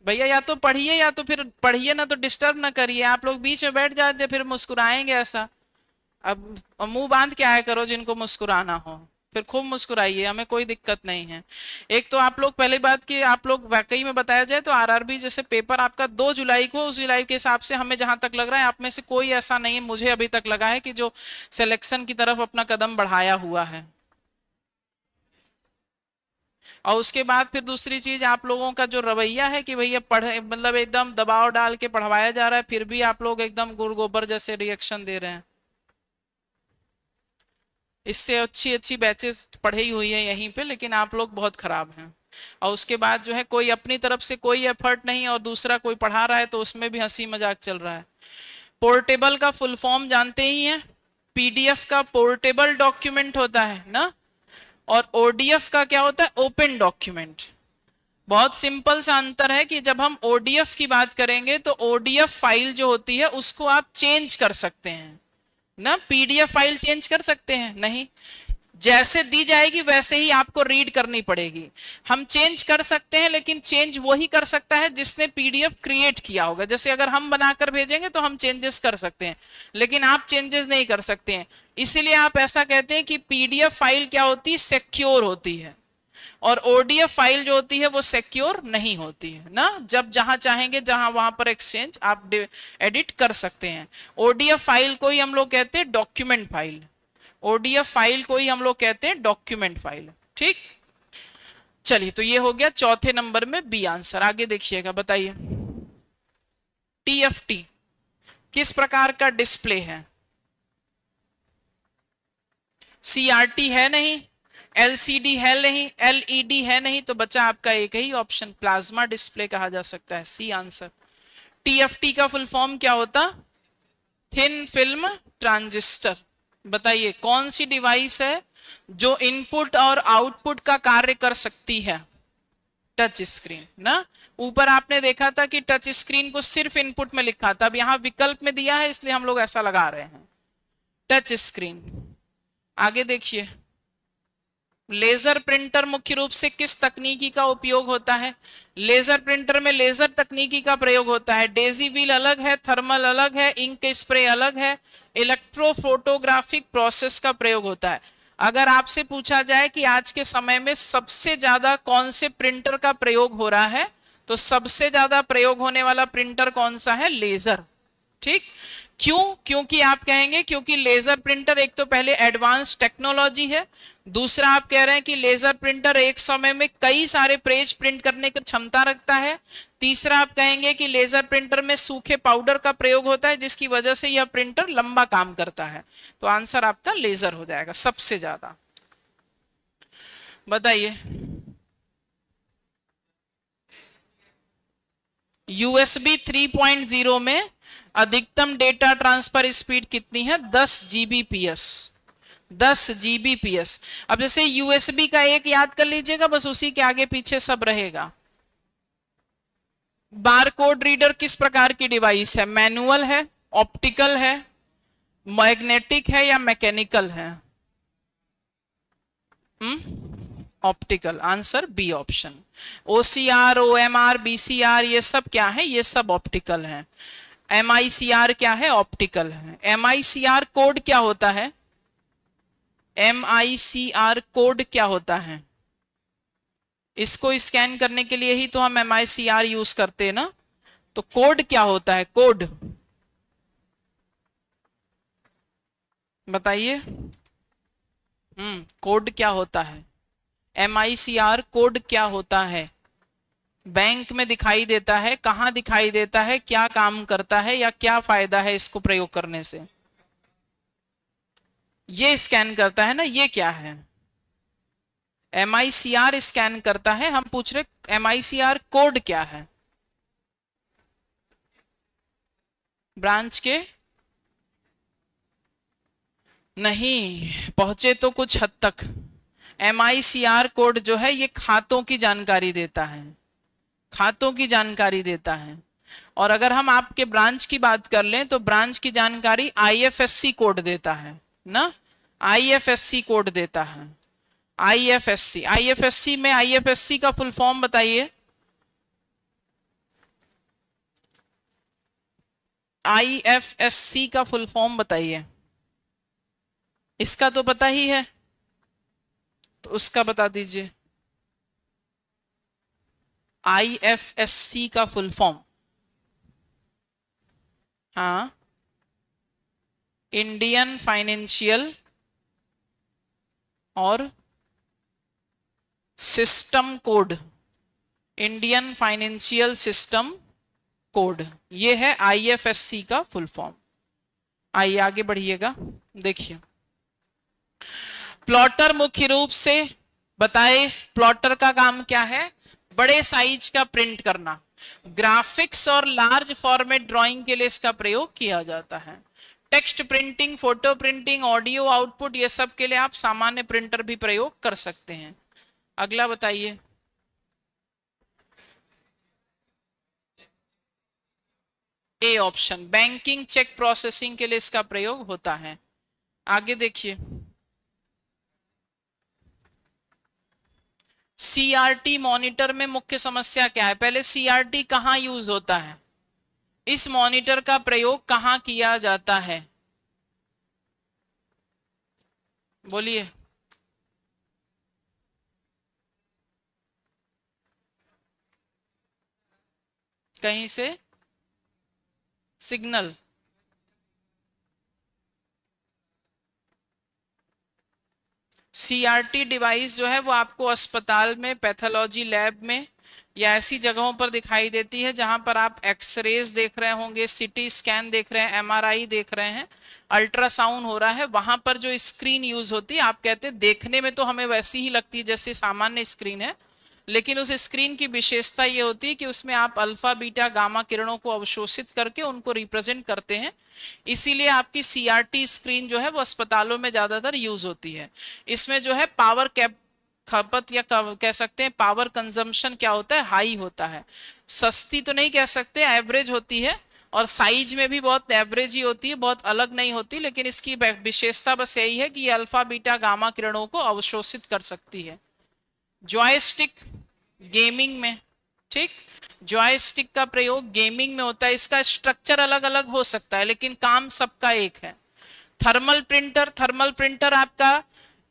[SPEAKER 1] भैया या तो पढ़िए या तो फिर पढ़िए ना, तो डिस्टर्ब ना करिए। आप लोग बीच में बैठ जाते फिर मुस्कुराएंगे ऐसा। अब मुंह बांध के आया करो जिनको मुस्कुराना हो, फिर खूब मुस्कुराइए, हमें कोई दिक्कत नहीं है। एक तो आप लोग पहली बात कि आप लोग वाकई में बताया जाए तो आरआरबी जैसे पेपर आपका 2 जुलाई को, उस जुलाई के हिसाब से हमें जहां तक लग रहा है आप में से कोई ऐसा नहीं है, मुझे अभी तक लगा है कि जो सिलेक्शन की तरफ अपना कदम बढ़ाया हुआ है। और उसके बाद फिर दूसरी चीज, आप लोगों का जो रवैया है कि भैया पढ़े, मतलब एकदम दबाव डाल के पढ़वाया जा रहा है, फिर भी आप लोग एकदम गुड़ गोबर जैसे रिएक्शन दे रहे हैं। इससे अच्छी अच्छी बैचेस पढ़ी हुई है यहीं पे, लेकिन आप लोग बहुत खराब हैं। और उसके बाद जो है कोई अपनी तरफ से कोई एफर्ट नहीं, और दूसरा कोई पढ़ा रहा है तो उसमें भी हंसी मजाक चल रहा है। पोर्टेबल का फुल फॉर्म जानते ही हैं, पीडीएफ का पोर्टेबल डॉक्यूमेंट होता है ना, और ओडीएफ का क्या होता है, ओपन डॉक्यूमेंट। बहुत सिंपल सा अंतर है कि जब हम ओडीएफ की बात करेंगे तो ओडीएफ फाइल जो होती है उसको आप चेंज कर सकते हैं ना, पीडीएफ फाइल चेंज कर सकते हैं नहीं, जैसे दी जाएगी वैसे ही आपको रीड करनी पड़ेगी। हम चेंज कर सकते हैं, लेकिन चेंज वही कर सकता है जिसने पीडीएफ क्रिएट किया होगा। जैसे अगर हम बनाकर भेजेंगे तो हम चेंजेस कर सकते हैं, लेकिन आप चेंजेस नहीं कर सकते हैं। इसीलिए आप ऐसा कहते हैं कि पीडीएफ फाइल क्या होती है, सिक्योर होती है, और ओडीएफ फाइल जो होती है वो सिक्योर नहीं होती है ना। जब जहां चाहेंगे जहां वहां पर एक्सचेंज आप एडिट कर सकते हैं। ओडीएफ फाइल को ही हम लोग कहते हैं डॉक्यूमेंट फाइल, ओडीएफ फाइल को ही हम लोग कहते हैं डॉक्यूमेंट फाइल। ठीक, चलिए तो ये हो गया चौथे नंबर में बी आंसर। आगे देखिएगा, बताइए टीएफटी किस प्रकार का डिस्प्ले है? सीआरटी है नहीं, एलसीडी है नहीं, एलईडी है नहीं, तो बचा आपका एक ही ऑप्शन, प्लाज्मा डिस्प्ले कहा जा सकता है, सी आंसर। टीएफटी का फुल फॉर्म क्या होता? Thin film transistor. बताइए कौन सी डिवाइस है जो इनपुट और आउटपुट का कार्य कर सकती है? टच स्क्रीन ना। ऊपर आपने देखा था कि टच स्क्रीन को सिर्फ इनपुट में लिखा था, अब यहां विकल्प में दिया है इसलिए हम लोग ऐसा लगा रहे हैं, टच स्क्रीन। आगे देखिए, लेजर प्रिंटर मुख्य रूप से किस तकनीकी का उपयोग होता है? लेजर प्रिंटर में लेजर तकनीकी का प्रयोग होता है। डेजी व्हील अलग है, थर्मल अलग है, इंक स्प्रे अलग है, इलेक्ट्रोफोटोग्राफिक प्रोसेस का प्रयोग होता है। अगर आपसे पूछा जाए कि आज के समय में सबसे ज्यादा कौन से प्रिंटर का प्रयोग हो रहा है, तो सबसे ज्यादा प्रयोग होने वाला प्रिंटर कौन सा है? लेजर। ठीक, क्यों? क्योंकि आप कहेंगे क्योंकि लेजर प्रिंटर एक तो पहले एडवांस टेक्नोलॉजी है, दूसरा आप कह रहे हैं कि लेजर प्रिंटर एक समय में कई सारे पेज प्रिंट करने की क्षमता रखता है, तीसरा आप कहेंगे कि लेजर प्रिंटर में सूखे पाउडर का प्रयोग होता है जिसकी वजह से यह प्रिंटर लंबा काम करता है। तो आंसर आपका लेजर हो जाएगा सबसे ज्यादा। बताइए यूएसबी 3.0 में अधिकतम डेटा ट्रांसफर स्पीड कितनी है? 10 जीबीपीएस, 10 जीबीपीएस। अब जैसे यूएसबी का एक याद कर लीजिएगा, बस उसी के आगे पीछे सब रहेगा। बारकोड रीडर किस प्रकार की डिवाइस है? मैनुअल है, ऑप्टिकल है, मैग्नेटिक है या मैकेनिकल है? Optical, answer B option. OCR, OMR, BCR ये सब क्या है? ये सब ऑप्टिकल है। एमआईसीआर क्या है? ऑप्टिकल है। एमआईसीआर कोड क्या होता है? एमआईसीआर कोड क्या होता है? इसको स्कैन करने के लिए ही तो हम एमआईसीआर यूज करते हैं ना, तो कोड क्या होता है? कोड बताइए, कोड क्या होता है? एमआईसीआर कोड क्या होता है? बैंक में दिखाई देता है, कहां दिखाई देता है, क्या काम करता है, या क्या फायदा है इसको प्रयोग करने से? ये स्कैन करता है ना, ये क्या है? एमआईसीआर स्कैन करता है। हम पूछ रहे एमआईसीआर कोड क्या है? ब्रांच के नहीं पहुंचे तो कुछ हद तक। एमआईसीआर कोड जो है ये खातों की जानकारी देता है, खातों की जानकारी देता है। और अगर हम आपके ब्रांच की बात कर लें तो ब्रांच की जानकारी आईएफएससी कोड देता है ना, आईएफएससी कोड देता है। आईएफएससी, आईएफएससी में आईएफएससी का फुल फॉर्म बताइए। आईएफएससी का फुल फॉर्म बताइए। इसका तो पता ही है, तो उसका बता दीजिए। आईएफएससी का फुल फॉर्म, हाँ, इंडियन फाइनेंशियल और system code, Indian financial system code, ये है आईएफएससी का फुल फॉर्म। आइए आगे बढ़िएगा, देखिए प्लॉटर मुख्य रूप से बताए, प्लॉटर का काम क्या है? बड़े साइज का प्रिंट करना। ग्राफिक्स और लार्ज फॉर्मेट ड्राइंग के लिए इसका प्रयोग किया जाता है। Text printing, photo printing, audio output, ये सब के लिए आप सामान्य प्रिंटर भी प्रयोग कर सकते हैं। अगला बताइए। A option, banking cheque processing के लिए इसका प्रयोग होता है। आगे देखिए। सीआरटी मॉनिटर में मुख्य समस्या क्या है? पहले सीआरटी कहां यूज होता है? इस मॉनिटर का प्रयोग कहां किया जाता है? बोलिए। कहीं से सिग्नल, सीआरटी डिवाइस जो है वो आपको अस्पताल में, पैथोलॉजी लैब में या ऐसी जगहों पर दिखाई देती है जहां पर आप एक्सरेज देख रहे होंगे, सीटी स्कैन देख रहे हैं, एमआरआई देख रहे हैं, अल्ट्रासाउंड हो रहा है, वहां पर जो स्क्रीन यूज होती है, आप कहते हैं देखने में तो हमें वैसी ही लगती है जैसे सामान्य स्क्रीन है, लेकिन उस स्क्रीन की विशेषता ये होती है कि उसमें आप अल्फा बीटा गामा किरणों को अवशोषित करके उनको रिप्रेजेंट करते हैं। इसीलिए आपकी सीआरटी स्क्रीन जो है वो अस्पतालों में ज्यादातर यूज होती है। इसमें जो है पावर कैप खपत या कह सकते हैं पावर कंजम्पशन क्या होता है? हाई होता है। सस्ती तो नहीं कह सकते, एवरेज होती है, और साइज में भी बहुत एवरेज ही होती है, बहुत अलग नहीं होती, लेकिन इसकी विशेषता बस यही है कि ये अल्फा बीटा गामा किरणों को अवशोषित कर सकती है। जॉयस्टिक गेमिंग में, ठीक, जॉयस्टिक का प्रयोग गेमिंग में होता है। इसका स्ट्रक्चर अलग अलग हो सकता है लेकिन काम सबका एक है। थर्मल प्रिंटर, थर्मल प्रिंटर आपका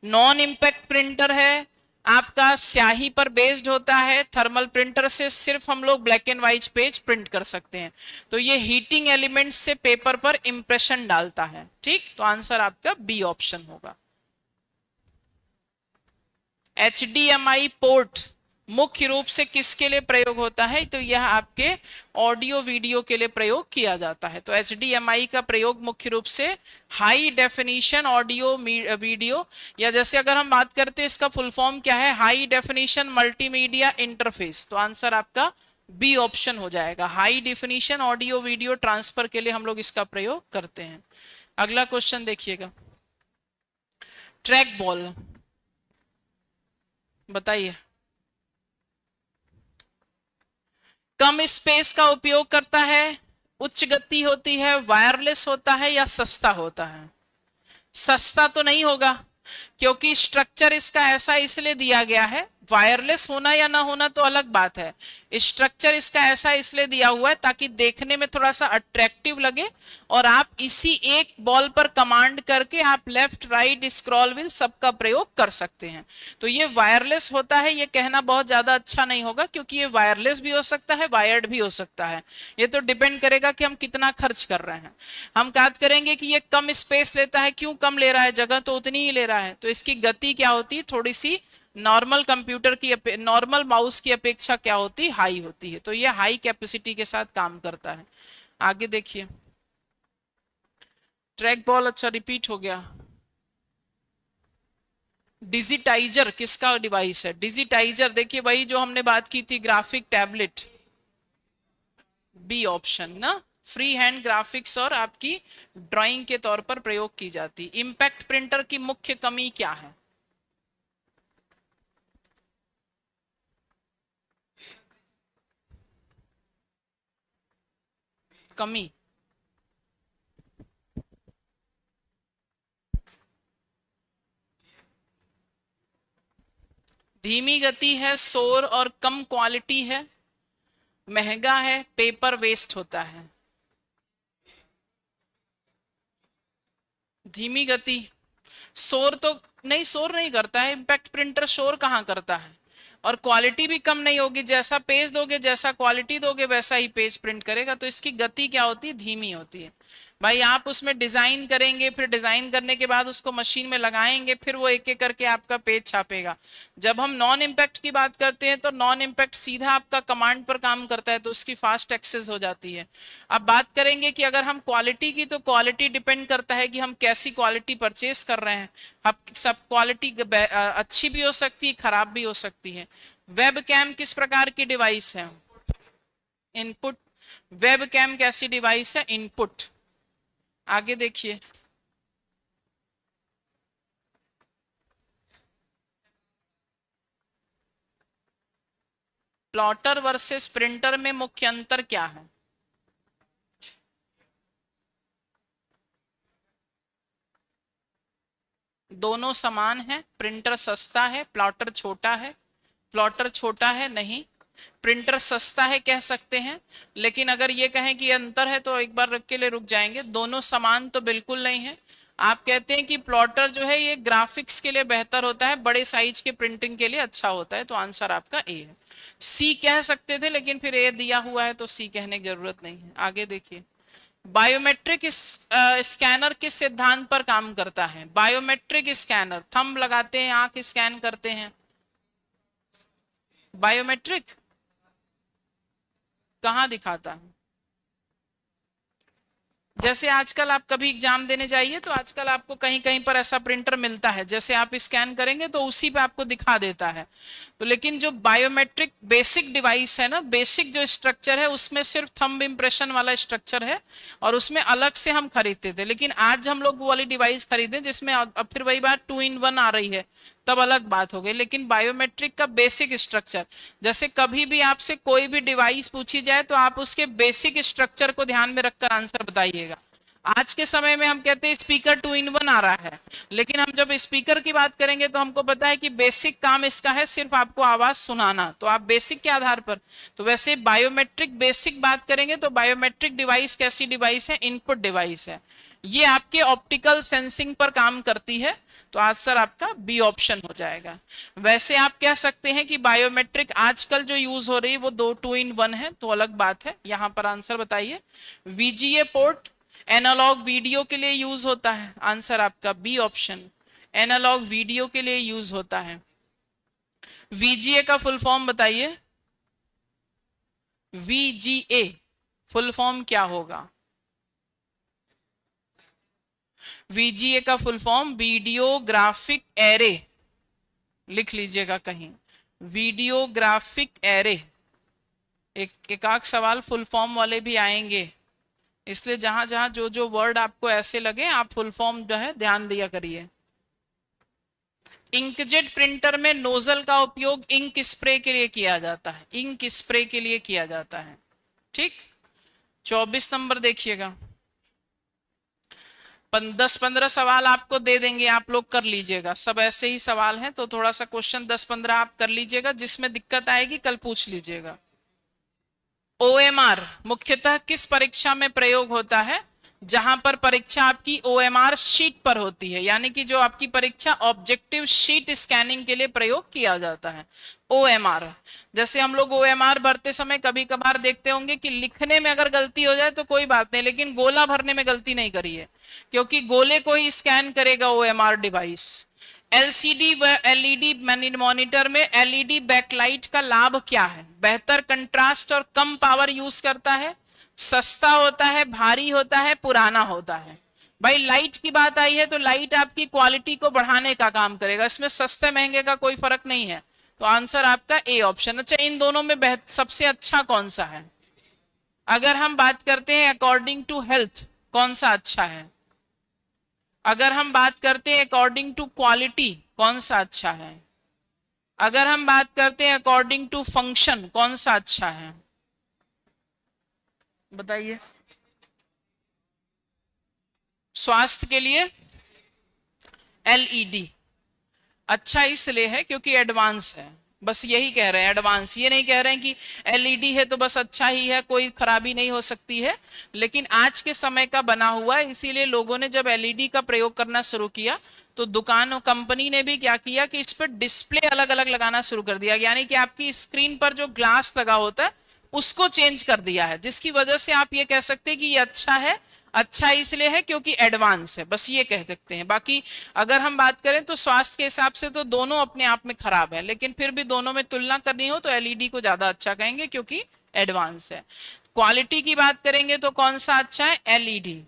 [SPEAKER 1] नॉन इम्पैक्ट प्रिंटर है, आपका स्याही पर बेस्ड होता है। थर्मल प्रिंटर से सिर्फ हम लोग black and white page print कर सकते हैं, तो ये हीटिंग एलिमेंट से पेपर पर इंप्रेशन डालता है। ठीक, तो आंसर आपका बी ऑप्शन होगा। HDMI पोर्ट मुख्य रूप से किसके लिए प्रयोग होता है? तो यह आपके ऑडियो वीडियो के लिए प्रयोग किया जाता है। तो HDMI का प्रयोग मुख्य रूप से हाई डेफिनेशन ऑडियो वीडियो, या जैसे अगर हम बात करते हैं इसका फुल फॉर्म क्या है? High definition multimedia interface. तो आंसर आपका बी ऑप्शन हो जाएगा। High definition audio video transfer के लिए हम लोग इसका प्रयोग करते हैं। अगला क्वेश्चन देखिएगा। ट्रैक बॉल बताइए। कम स्पेस का उपयोग करता है, उच्च गति होती है, वायरलेस होता है या सस्ता होता है? सस्ता तो नहीं होगा क्योंकि स्ट्रक्चर इसका ऐसा इसलिए दिया गया है। वायरलेस होना या ना होना तो अलग बात है, स्ट्रक्चर इसका ऐसा इसलिए दिया हुआ है ताकि देखने में थोड़ा सा अट्रैक्टिव लगे और आप इसी एक बॉल पर कमांड करके आप लेफ्ट राइट स्क्रॉल व्हील सबका प्रयोग कर सकते हैं। तो ये वायरलेस होता है, ये कहना बहुत ज्यादा अच्छा नहीं होगा क्योंकि ये वायरलेस भी हो सकता है, वायर्ड भी हो सकता है। ये तो डिपेंड करेगा कि हम कितना खर्च कर रहे हैं। हम बात करेंगे कि ये कम स्पेस लेता है, क्यों कम ले रहा है? जगह तो उतनी ही ले रहा है। तो इसकी गति क्या होती है? थोड़ी सी नॉर्मल कंप्यूटर की, नॉर्मल माउस की अपेक्षा क्या होती है? हाई होती है। तो ये हाई कैपेसिटी के साथ काम करता है। आगे देखिए। ट्रैक बॉल, अच्छा रिपीट हो गया। डिजिटाइजर किसका डिवाइस है? डिजिटाइजर देखिए वही जो हमने बात की थी, ग्राफिक टैबलेट। बी ऑप्शन ना, फ्री हैंड ग्राफिक्स और आपकी ड्राइंग के तौर पर प्रयोग की जाती। इंपैक्ट प्रिंटर की मुख्य कमी क्या है? कमी, धीमी गति है, शोर और कम क्वालिटी है, महंगा है, पेपर वेस्ट होता है। धीमी गति, शोर तो नहीं, शोर नहीं करता है इम्पैक्ट प्रिंटर, शोर कहाँ करता है? और क्वालिटी भी कम नहीं होगी, जैसा पेज दोगे, जैसा क्वालिटी दोगे वैसा ही पेज प्रिंट करेगा। तो इसकी गति क्या होती है? धीमी होती है। भाई आप उसमें डिजाइन करेंगे, फिर डिजाइन करने के बाद उसको मशीन में लगाएंगे, फिर वो एक एक करके आपका पेज छापेगा। जब हम नॉन इम्पैक्ट की बात करते हैं तो नॉन इम्पैक्ट सीधा आपका कमांड पर काम करता है, तो उसकी फास्ट एक्सेस हो जाती है। अब बात करेंगे कि अगर हम क्वालिटी की, तो क्वालिटी डिपेंड करता है कि हम कैसी क्वालिटी परचेस कर रहे हैं। अब सब क्वालिटी अच्छी भी हो सकती है, खराब भी हो सकती है। वेब कैम किस प्रकार की डिवाइस है? इनपुट। वेब कैम कैसी डिवाइस है? इनपुट। आगे देखिए, प्लॉटर वर्सेस प्रिंटर में मुख्य अंतर क्या है? दोनों समान है। प्रिंटर सस्ता है, प्लॉटर छोटा है। प्लॉटर छोटा है नहीं, प्रिंटर सस्ता है कह सकते हैं। लेकिन अगर ये कहें कि अंतर है तो एक बार रख के लिए रुक जाएंगे। दोनों समान तो बिल्कुल नहीं है। आप कहते हैं कि प्लॉटर जो है ये ग्राफिक्स के लिए बेहतर होता है, बड़े साइज के प्रिंटिंग के लिए अच्छा होता है, तो आंसर आपका ए है। सी कह सकते थे लेकिन फिर ए दिया हुआ है तो सी कहने की जरूरत नहीं है। आगे देखिए, बायोमेट्रिक स्कैनर किस सिद्धांत पर काम करता है? बायोमेट्रिक स्कैनर, थंब लगाते हैं, आंख स्कैन करते हैं। बायोमेट्रिक कहाँ दिखाता है? जैसे आजकल आप कभी एग्जाम देने जाइए तो आजकल आपको कहीं कहीं पर ऐसा प्रिंटर मिलता है, जैसे आप स्कैन करेंगे तो उसी पे आपको दिखा देता है। तो लेकिन जो बायोमेट्रिक बेसिक डिवाइस है ना, बेसिक जो स्ट्रक्चर है उसमें सिर्फ थंब इम्प्रेशन वाला स्ट्रक्चर है, और उसमें अलग से हम खरीदते थे। लेकिन आज हम लोग वो वाली डिवाइस खरीदे जिसमें अब फिर वही बात 2 in 1 आ रही है, तब अलग बात हो गई। लेकिन बायोमेट्रिक का बेसिक स्ट्रक्चर, जैसे कभी भी आपसे कोई भी डिवाइस पूछी जाए तो आप उसके बेसिक स्ट्रक्चर को ध्यान में रखकर आंसर बताइएगा। आज के समय में हम कहते हैं स्पीकर 2 in 1 आ रहा है, लेकिन हम जब स्पीकर की बात करेंगे तो हमको पता है कि बेसिक काम इसका है सिर्फ आपको आवाज सुनाना, तो आप बेसिक के आधार पर। तो वैसे बायोमेट्रिक बेसिक बात करेंगे तो बायोमेट्रिक डिवाइस कैसी डिवाइस है? इनपुट डिवाइस है। ये आपके ऑप्टिकल सेंसिंग पर काम करती है, तो आंसर आपका बी ऑप्शन हो जाएगा। वैसे आप कह सकते हैं कि बायोमेट्रिक आजकल जो यूज हो रही है वो 2 in 1 है, तो अलग बात है। यहां पर आंसर बताइए। वीजीए पोर्ट एनालॉग वीडियो के लिए यूज होता है, आंसर आपका बी ऑप्शन, एनालॉग वीडियो के लिए यूज होता है। वीजीए का फुल फॉर्म बताइए। वीजीए फुल फॉर्म क्या होगा? वीजीए का full form video graphic array, लिख लीजिएगा कहीं, वीडियो ग्राफिक एरे। एक आध सवाल फुल फॉर्म वाले भी आएंगे, इसलिए जहां जहां जो जो वर्ड आपको ऐसे लगे आप फुल फॉर्म जो है ध्यान दिया करिए। इंकजेट प्रिंटर में नोजल का उपयोग इंक स्प्रे के लिए किया जाता है, इंक स्प्रे के लिए किया जाता है। ठीक, 24 नंबर देखिएगा। 10-15 सवाल आपको दे देंगे, आप लोग कर लीजिएगा, सब ऐसे ही सवाल हैं, तो थोड़ा सा क्वेश्चन 10-15 आप कर लीजिएगा, जिसमें दिक्कत आएगी कल पूछ लीजिएगा। ओएमआर मुख्यतः किस परीक्षा में प्रयोग होता है? जहां पर परीक्षा आपकी ओएमआर शीट पर होती है, यानी कि जो आपकी परीक्षा ऑब्जेक्टिव शीट स्कैनिंग के लिए प्रयोग किया जाता है, ओएमआर। जैसे हम लोग ओएमआर भरते समय कभी कभार देखते होंगे कि लिखने में अगर गलती हो जाए तो कोई बात नहीं, लेकिन गोला भरने में गलती नहीं करिए, क्योंकि गोले को ही स्कैन करेगा ओएमआर डिवाइस। एलसीडी व एलईडी मॉनिटर में एलईडी बैकलाइट का लाभ क्या है? बेहतर कंट्रास्ट और कम पावर यूज करता है, सस्ता होता है, भारी होता है, पुराना होता है। भाई लाइट की बात आई है तो लाइट आपकी क्वालिटी को बढ़ाने का काम करेगा, इसमें सस्ते महंगे का कोई फर्क नहीं है, तो आंसर आपका ए ऑप्शन। अच्छा, इन दोनों में सबसे अच्छा कौन सा है? अगर हम बात करते हैं अकॉर्डिंग टू हेल्थ, कौन सा अच्छा है? अगर हम बात करते हैं अकॉर्डिंग टू क्वालिटी, कौन सा अच्छा है? अगर हम बात करते हैं अकॉर्डिंग टू फंक्शन, कौन सा अच्छा है? बताइए। स्वास्थ्य के लिए एलईडी अच्छा इसलिए है क्योंकि एडवांस है, बस यही कह रहे हैं, एडवांस। ये नहीं कह रहे हैं कि एलईडी है तो बस अच्छा ही है, कोई खराबी नहीं हो सकती है, लेकिन आज के समय का बना हुआ है, इसीलिए लोगों ने जब एलईडी का प्रयोग करना शुरू किया तो दुकान और कंपनी ने भी क्या किया कि इस पर डिस्प्ले अलग अलग लगाना शुरू कर दिया, यानी कि आपकी स्क्रीन पर जो ग्लास लगा होता है उसको चेंज कर दिया है, जिसकी वजह से आप ये कह सकते हैं कि ये अच्छा है, अच्छा इसलिए है क्योंकि एडवांस है, बस ये कह सकते हैं। बाकी अगर हम बात करें तो स्वास्थ्य के हिसाब से तो दोनों अपने आप में खराब है, लेकिन फिर भी दोनों में तुलना करनी हो तो एलईडी को ज्यादा अच्छा कहेंगे क्योंकि एडवांस है। क्वालिटी की बात करेंगे तो कौन सा अच्छा है? एलईडी।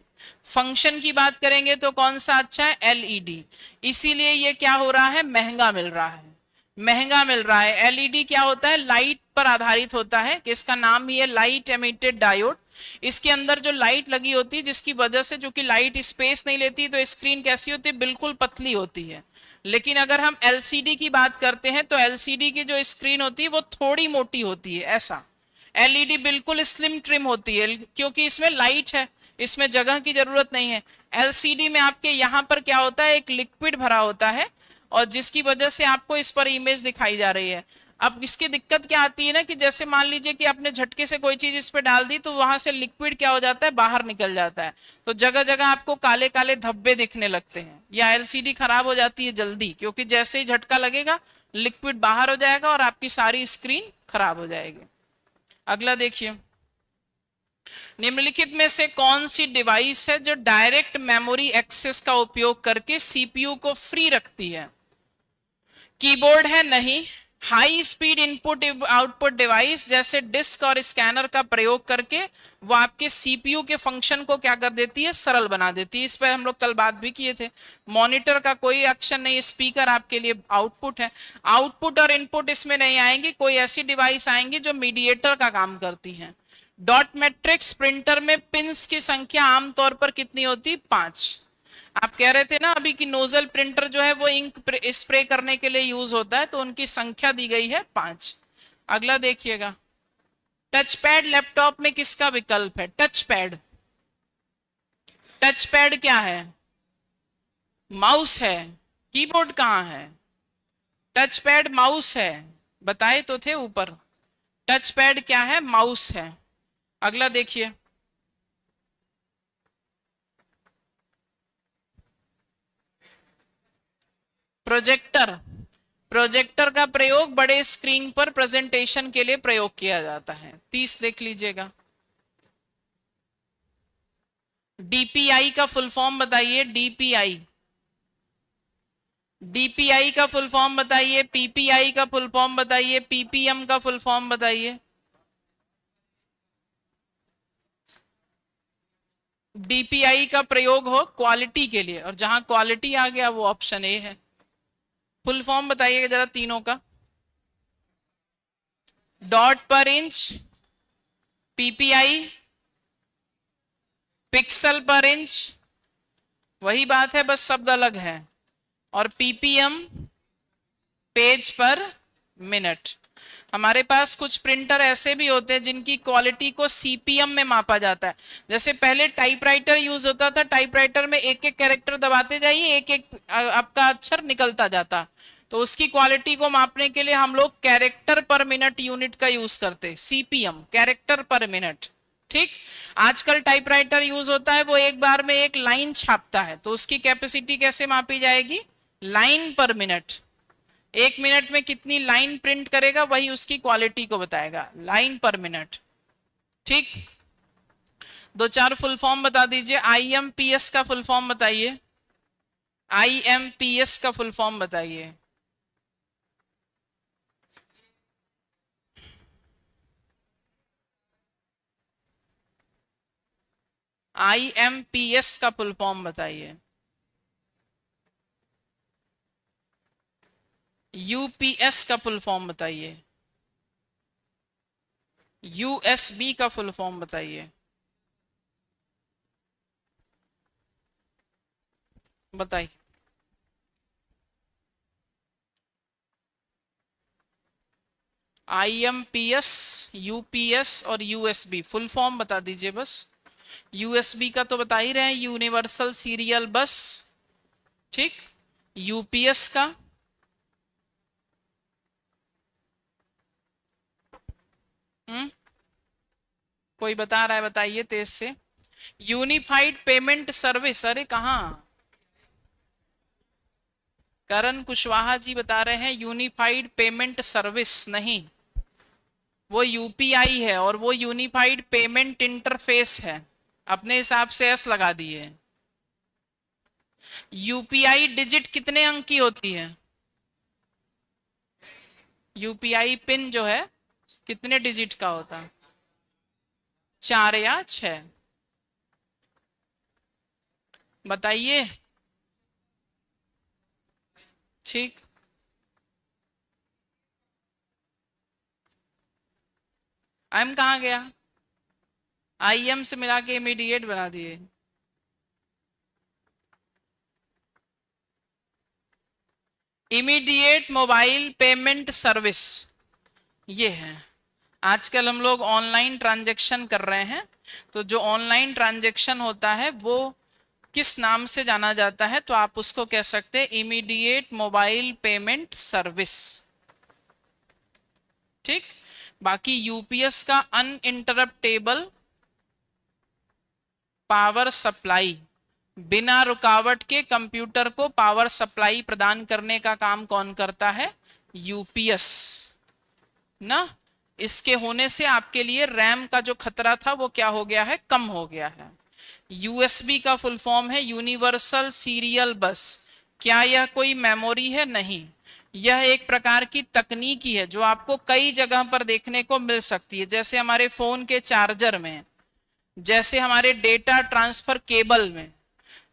[SPEAKER 1] फंक्शन की बात करेंगे तो कौन सा अच्छा है? एलईडी। इसीलिए ये क्या हो रहा है? महंगा मिल रहा है, महंगा मिल रहा है। एलईडी क्या होता है? लाइट पर आधारित होता है, कि इसका नाम ही है लाइट एमिटेड डायोड। इसके अंदर जो लाइट लगी होती है, जिसकी वजह से, जो कि लाइट स्पेस नहीं लेती, तो स्क्रीन कैसी होती है? बिल्कुल पतली होती है। लेकिन अगर हम एलसीडी की बात करते हैं तो एलसीडी की जो स्क्रीन होती है वो थोड़ी मोटी होती है, ऐसा। एलईडी बिल्कुल स्लिम ट्रिम होती है, क्योंकि इसमें लाइट है, इसमें जगह की जरूरत नहीं है। एलसीडी में आपके यहाँ पर क्या होता है? एक लिक्विड भरा होता है, और जिसकी वजह से आपको इस पर इमेज दिखाई जा रही है। अब इसकी दिक्कत क्या आती है ना, कि जैसे मान लीजिए कि आपने झटके से कोई चीज इस पे डाल दी, तो वहां से लिक्विड क्या हो जाता है? बाहर निकल जाता है, तो जगह जगह आपको काले काले धब्बे दिखने लगते हैं, या एलसीडी खराब हो जाती है जल्दी, क्योंकि जैसे ही झटका लगेगा लिक्विड बाहर हो जाएगा और आपकी सारी स्क्रीन खराब हो जाएगी। अगला देखिए, निम्नलिखित में से कौन सी डिवाइस है जो डायरेक्ट मेमोरी एक्सेस का उपयोग करके सीपीयू को फ्री रखती है? कीबोर्ड है? नहीं। High speed input output device जैसे डिस्क और स्कैनर का प्रयोग करके वो आपके सीपीयू के फंक्शन को क्या कर देती है? सरल बना देती है। इस पर हम लोग कल बात भी किए थे। मॉनिटर का कोई एक्शन नहीं, स्पीकर आपके लिए आउटपुट है। आउटपुट और इनपुट इसमें नहीं आएंगी, कोई ऐसी डिवाइस आएंगी जो मीडिएटर का काम करती हैं। डॉट मैट्रिक्स प्रिंटर में पिंस की संख्या आमतौर पर कितनी होती? 5। आप कह रहे थे ना अभी कि नोजल प्रिंटर जो है वो इंक स्प्रे करने के लिए यूज होता है, तो उनकी संख्या दी गई है 5। अगला देखिएगा, टच पैड लैपटॉप में किसका विकल्प है? Touch pad. टच पैड क्या है? माउस है। कीबोर्ड कहाँ है? टच पैड माउस है, बताए तो थे ऊपर। टच पैड क्या है? माउस है। अगला देखिए, प्रोजेक्टर। प्रोजेक्टर का प्रयोग बड़े स्क्रीन पर प्रेजेंटेशन के लिए प्रयोग किया जाता है। 30 देख लीजिएगा। डीपीआई का फुल फॉर्म बताइए। डीपीआई। डीपीआई का फुल फॉर्म बताइए। पीपीआई का फुल फॉर्म बताइए। पीपीएम का फुल फॉर्म बताइए। डीपीआई का प्रयोग हो क्वालिटी के लिए, और जहां क्वालिटी आ गया वो ऑप्शन ए है। फुल फॉर्म बताइएगा जरा तीनों का। डॉट पर इंच, पीपीआई, पिक्सल पर इंच, वही बात है, बस शब्द अलग है। और पीपीएम, पेज पर मिनट। हमारे पास कुछ प्रिंटर ऐसे भी होते हैं जिनकी क्वालिटी को सीपीएम में मापा जाता है। जैसे पहले टाइपराइटर यूज होता था, टाइपराइटर में एक एक कैरेक्टर दबाते जाइए, एक एक आपका अक्षर निकलता जाता, तो उसकी क्वालिटी को मापने के लिए हम लोग कैरेक्टर पर मिनट यूनिट का यूज करते, सीपीएम, कैरेक्टर पर मिनट। ठीक। आजकल टाइपराइटर यूज होता है, वो एक बार में एक लाइन छापता है, तो उसकी कैपेसिटी कैसे मापी जाएगी? लाइन पर मिनट। 1 मिनट में कितनी लाइन प्रिंट करेगा, वही उसकी क्वालिटी को बताएगा, लाइन पर मिनट। ठीक। 2-4 फुल फॉर्म बता दीजिए। आईएमपीएस का फुल फॉर्म बताइए। आईएमपीएस का फुल फॉर्म बताइए। आईएमपीएस का फुल फॉर्म बताइए। यूपीएस का फुल फॉर्म बताइए। यूएसबी का फुल फॉर्म बताइए। बताइए। आईएमपीएस, यूपीएस और यूएसबी, फुल फॉर्म बता दीजिए बस। यूएसबी का तो बता ही रहे हैं, यूनिवर्सल सीरियल बस। ठीक। यूपीएस का? कोई बता रहा है? बताइए तेज से। Unified payment service. अरे कहाँ? करण कुशवाहा जी बता रहे हैं यूनिफाइड पेमेंट सर्विस नहीं, वो यूपीआई है, और वो यूनिफाइड पेमेंट इंटरफेस है। अपने हिसाब से एस लगा दिए। यूपीआई डिजिट कितने अंक की होती है? यूपीआई पिन जो है कितने डिजिट का होता है? 4 या 6? बताइए। ठीक, एम कहाँ गया? आई एम से मिला के इमीडिएट बना दिए। इमीडिएट मोबाइल पेमेंट सर्विस ये है। आजकल हम लोग ऑनलाइन ट्रांजैक्शन कर रहे हैं, तो जो ऑनलाइन ट्रांजैक्शन होता है वो किस नाम से जाना जाता है? तो आप उसको कह सकते हैं इमीडिएट मोबाइल पेमेंट सर्विस। ठीक। बाकी यूपीएस का अनइंटरप्टेबल पावर सप्लाई, बिना रुकावट के कंप्यूटर को पावर सप्लाई प्रदान करने का काम कौन करता है? यूपीएस ना। इसके होने से आपके लिए रैम का जो खतरा था वो क्या हो गया है? कम हो गया है। यूएसबी का फुल फॉर्म है यूनिवर्सल सीरियल बस। क्या यह कोई मेमोरी है? नहीं, यह एक प्रकार की तकनीकी है जो आपको कई जगह पर देखने को मिल सकती है, जैसे हमारे फोन के चार्जर में, जैसे हमारे डेटा ट्रांसफर केबल में,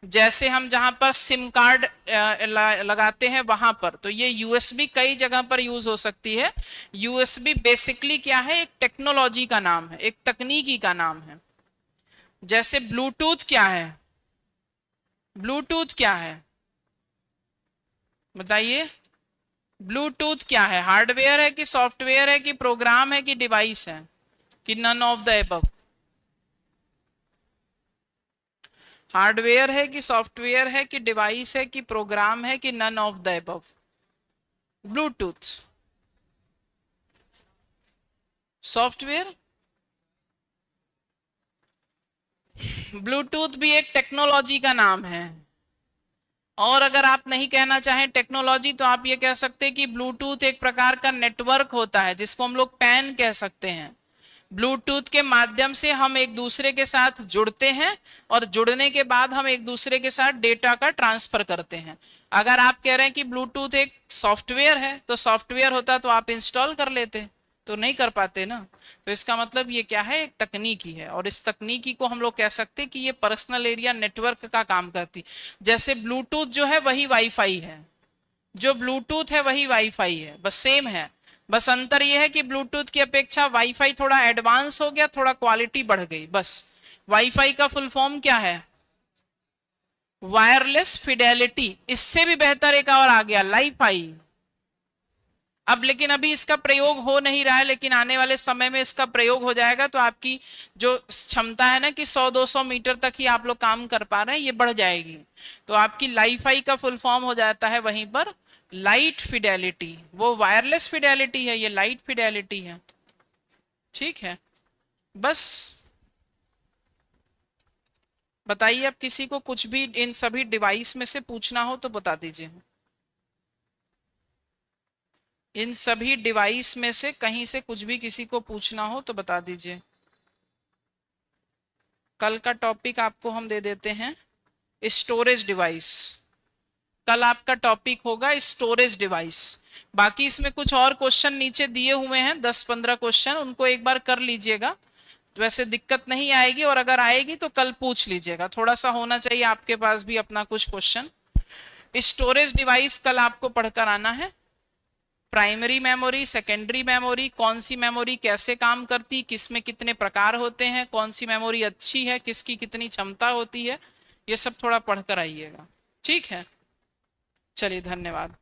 [SPEAKER 1] जैसे हम जहां पर सिम कार्ड लगाते हैं वहां पर। तो ये यूएसबी कई जगह पर यूज हो सकती है। यूएसबी बेसिकली क्या है? एक टेक्नोलॉजी का नाम है, एक तकनीकी का नाम है। जैसे ब्लूटूथ क्या है? ब्लूटूथ क्या है? बताइए। ब्लूटूथ क्या है? हार्डवेयर है कि सॉफ्टवेयर है कि प्रोग्राम है कि डिवाइस है कि none of the above? Hardware है कि सॉफ्टवेयर है कि डिवाइस है कि प्रोग्राम है कि none of the above? Bluetooth software. Bluetooth भी एक टेक्नोलॉजी का नाम है। और अगर आप नहीं कहना चाहें टेक्नोलॉजी, तो आप ये कह सकते हैं कि ब्लूटूथ एक प्रकार का नेटवर्क होता है जिसको हम लोग पैन कह सकते हैं। ब्लूटूथ के माध्यम से हम एक दूसरे के साथ जुड़ते हैं और जुड़ने के बाद हम एक दूसरे के साथ डेटा का ट्रांसफर करते हैं। अगर आप कह रहे हैं कि ब्लूटूथ एक सॉफ्टवेयर है, तो सॉफ्टवेयर होता तो आप इंस्टॉल कर लेते, तो नहीं कर पाते ना। तो इसका मतलब ये क्या है? एक तकनीकी है, और इस तकनीकी को हम लोग कह सकते हैं कि ये पर्सनल एरिया नेटवर्क का काम करती। जैसे ब्लूटूथ जो है वही वाईफाई है, जो ब्लूटूथ है वही वाईफाई है, बस सेम है। बस अंतर यह है कि ब्लूटूथ की अपेक्षा वाईफाई थोड़ा एडवांस हो गया, थोड़ा क्वालिटी बढ़ गई बस। वाईफाई का फुल फॉर्म क्या है? Wireless Fidelity. इससे भी बेहतर एक और आ गया, लाईफाई। अब लेकिन अभी इसका प्रयोग हो नहीं रहा है, लेकिन आने वाले समय में इसका प्रयोग हो जाएगा, तो आपकी जो क्षमता है ना कि 100-200 मीटर तक ही आप लोग काम कर पा रहे हैं, ये बढ़ जाएगी। तो आपकी लाईफाई का फुल फॉर्म हो जाता है वहीं पर लाइट फिडेलिटी। वो वायरलेस फिडेलिटी है, ये लाइट फिडेलिटी है। ठीक है। बस बताइए, अब किसी को कुछ भी इन सभी डिवाइस में से पूछना हो तो बता दीजिए। इन सभी डिवाइस में से कहीं से कुछ भी किसी को पूछना हो तो बता दीजिए। कल का टॉपिक आपको हम दे देते हैं स्टोरेज डिवाइस। कल आपका टॉपिक होगा स्टोरेज डिवाइस। बाकी इसमें कुछ और क्वेश्चन नीचे दिए हुए हैं, 10-15 क्वेश्चन, उनको एक बार कर लीजिएगा, तो वैसे दिक्कत नहीं आएगी। और अगर आएगी तो कल पूछ लीजिएगा, थोड़ा सा होना चाहिए आपके पास भी अपना कुछ क्वेश्चन। स्टोरेज डिवाइस कल आपको पढ़कर आना है। प्राइमरी मेमोरी, सेकेंडरी मेमोरी, कौन सी मेमोरी कैसे काम करती, किस में कितने प्रकार होते हैं, कौन सी मेमोरी अच्छी है, किसकी कितनी क्षमता होती है, ये सब थोड़ा पढ़कर आइएगा। ठीक है, चलिए धन्यवाद।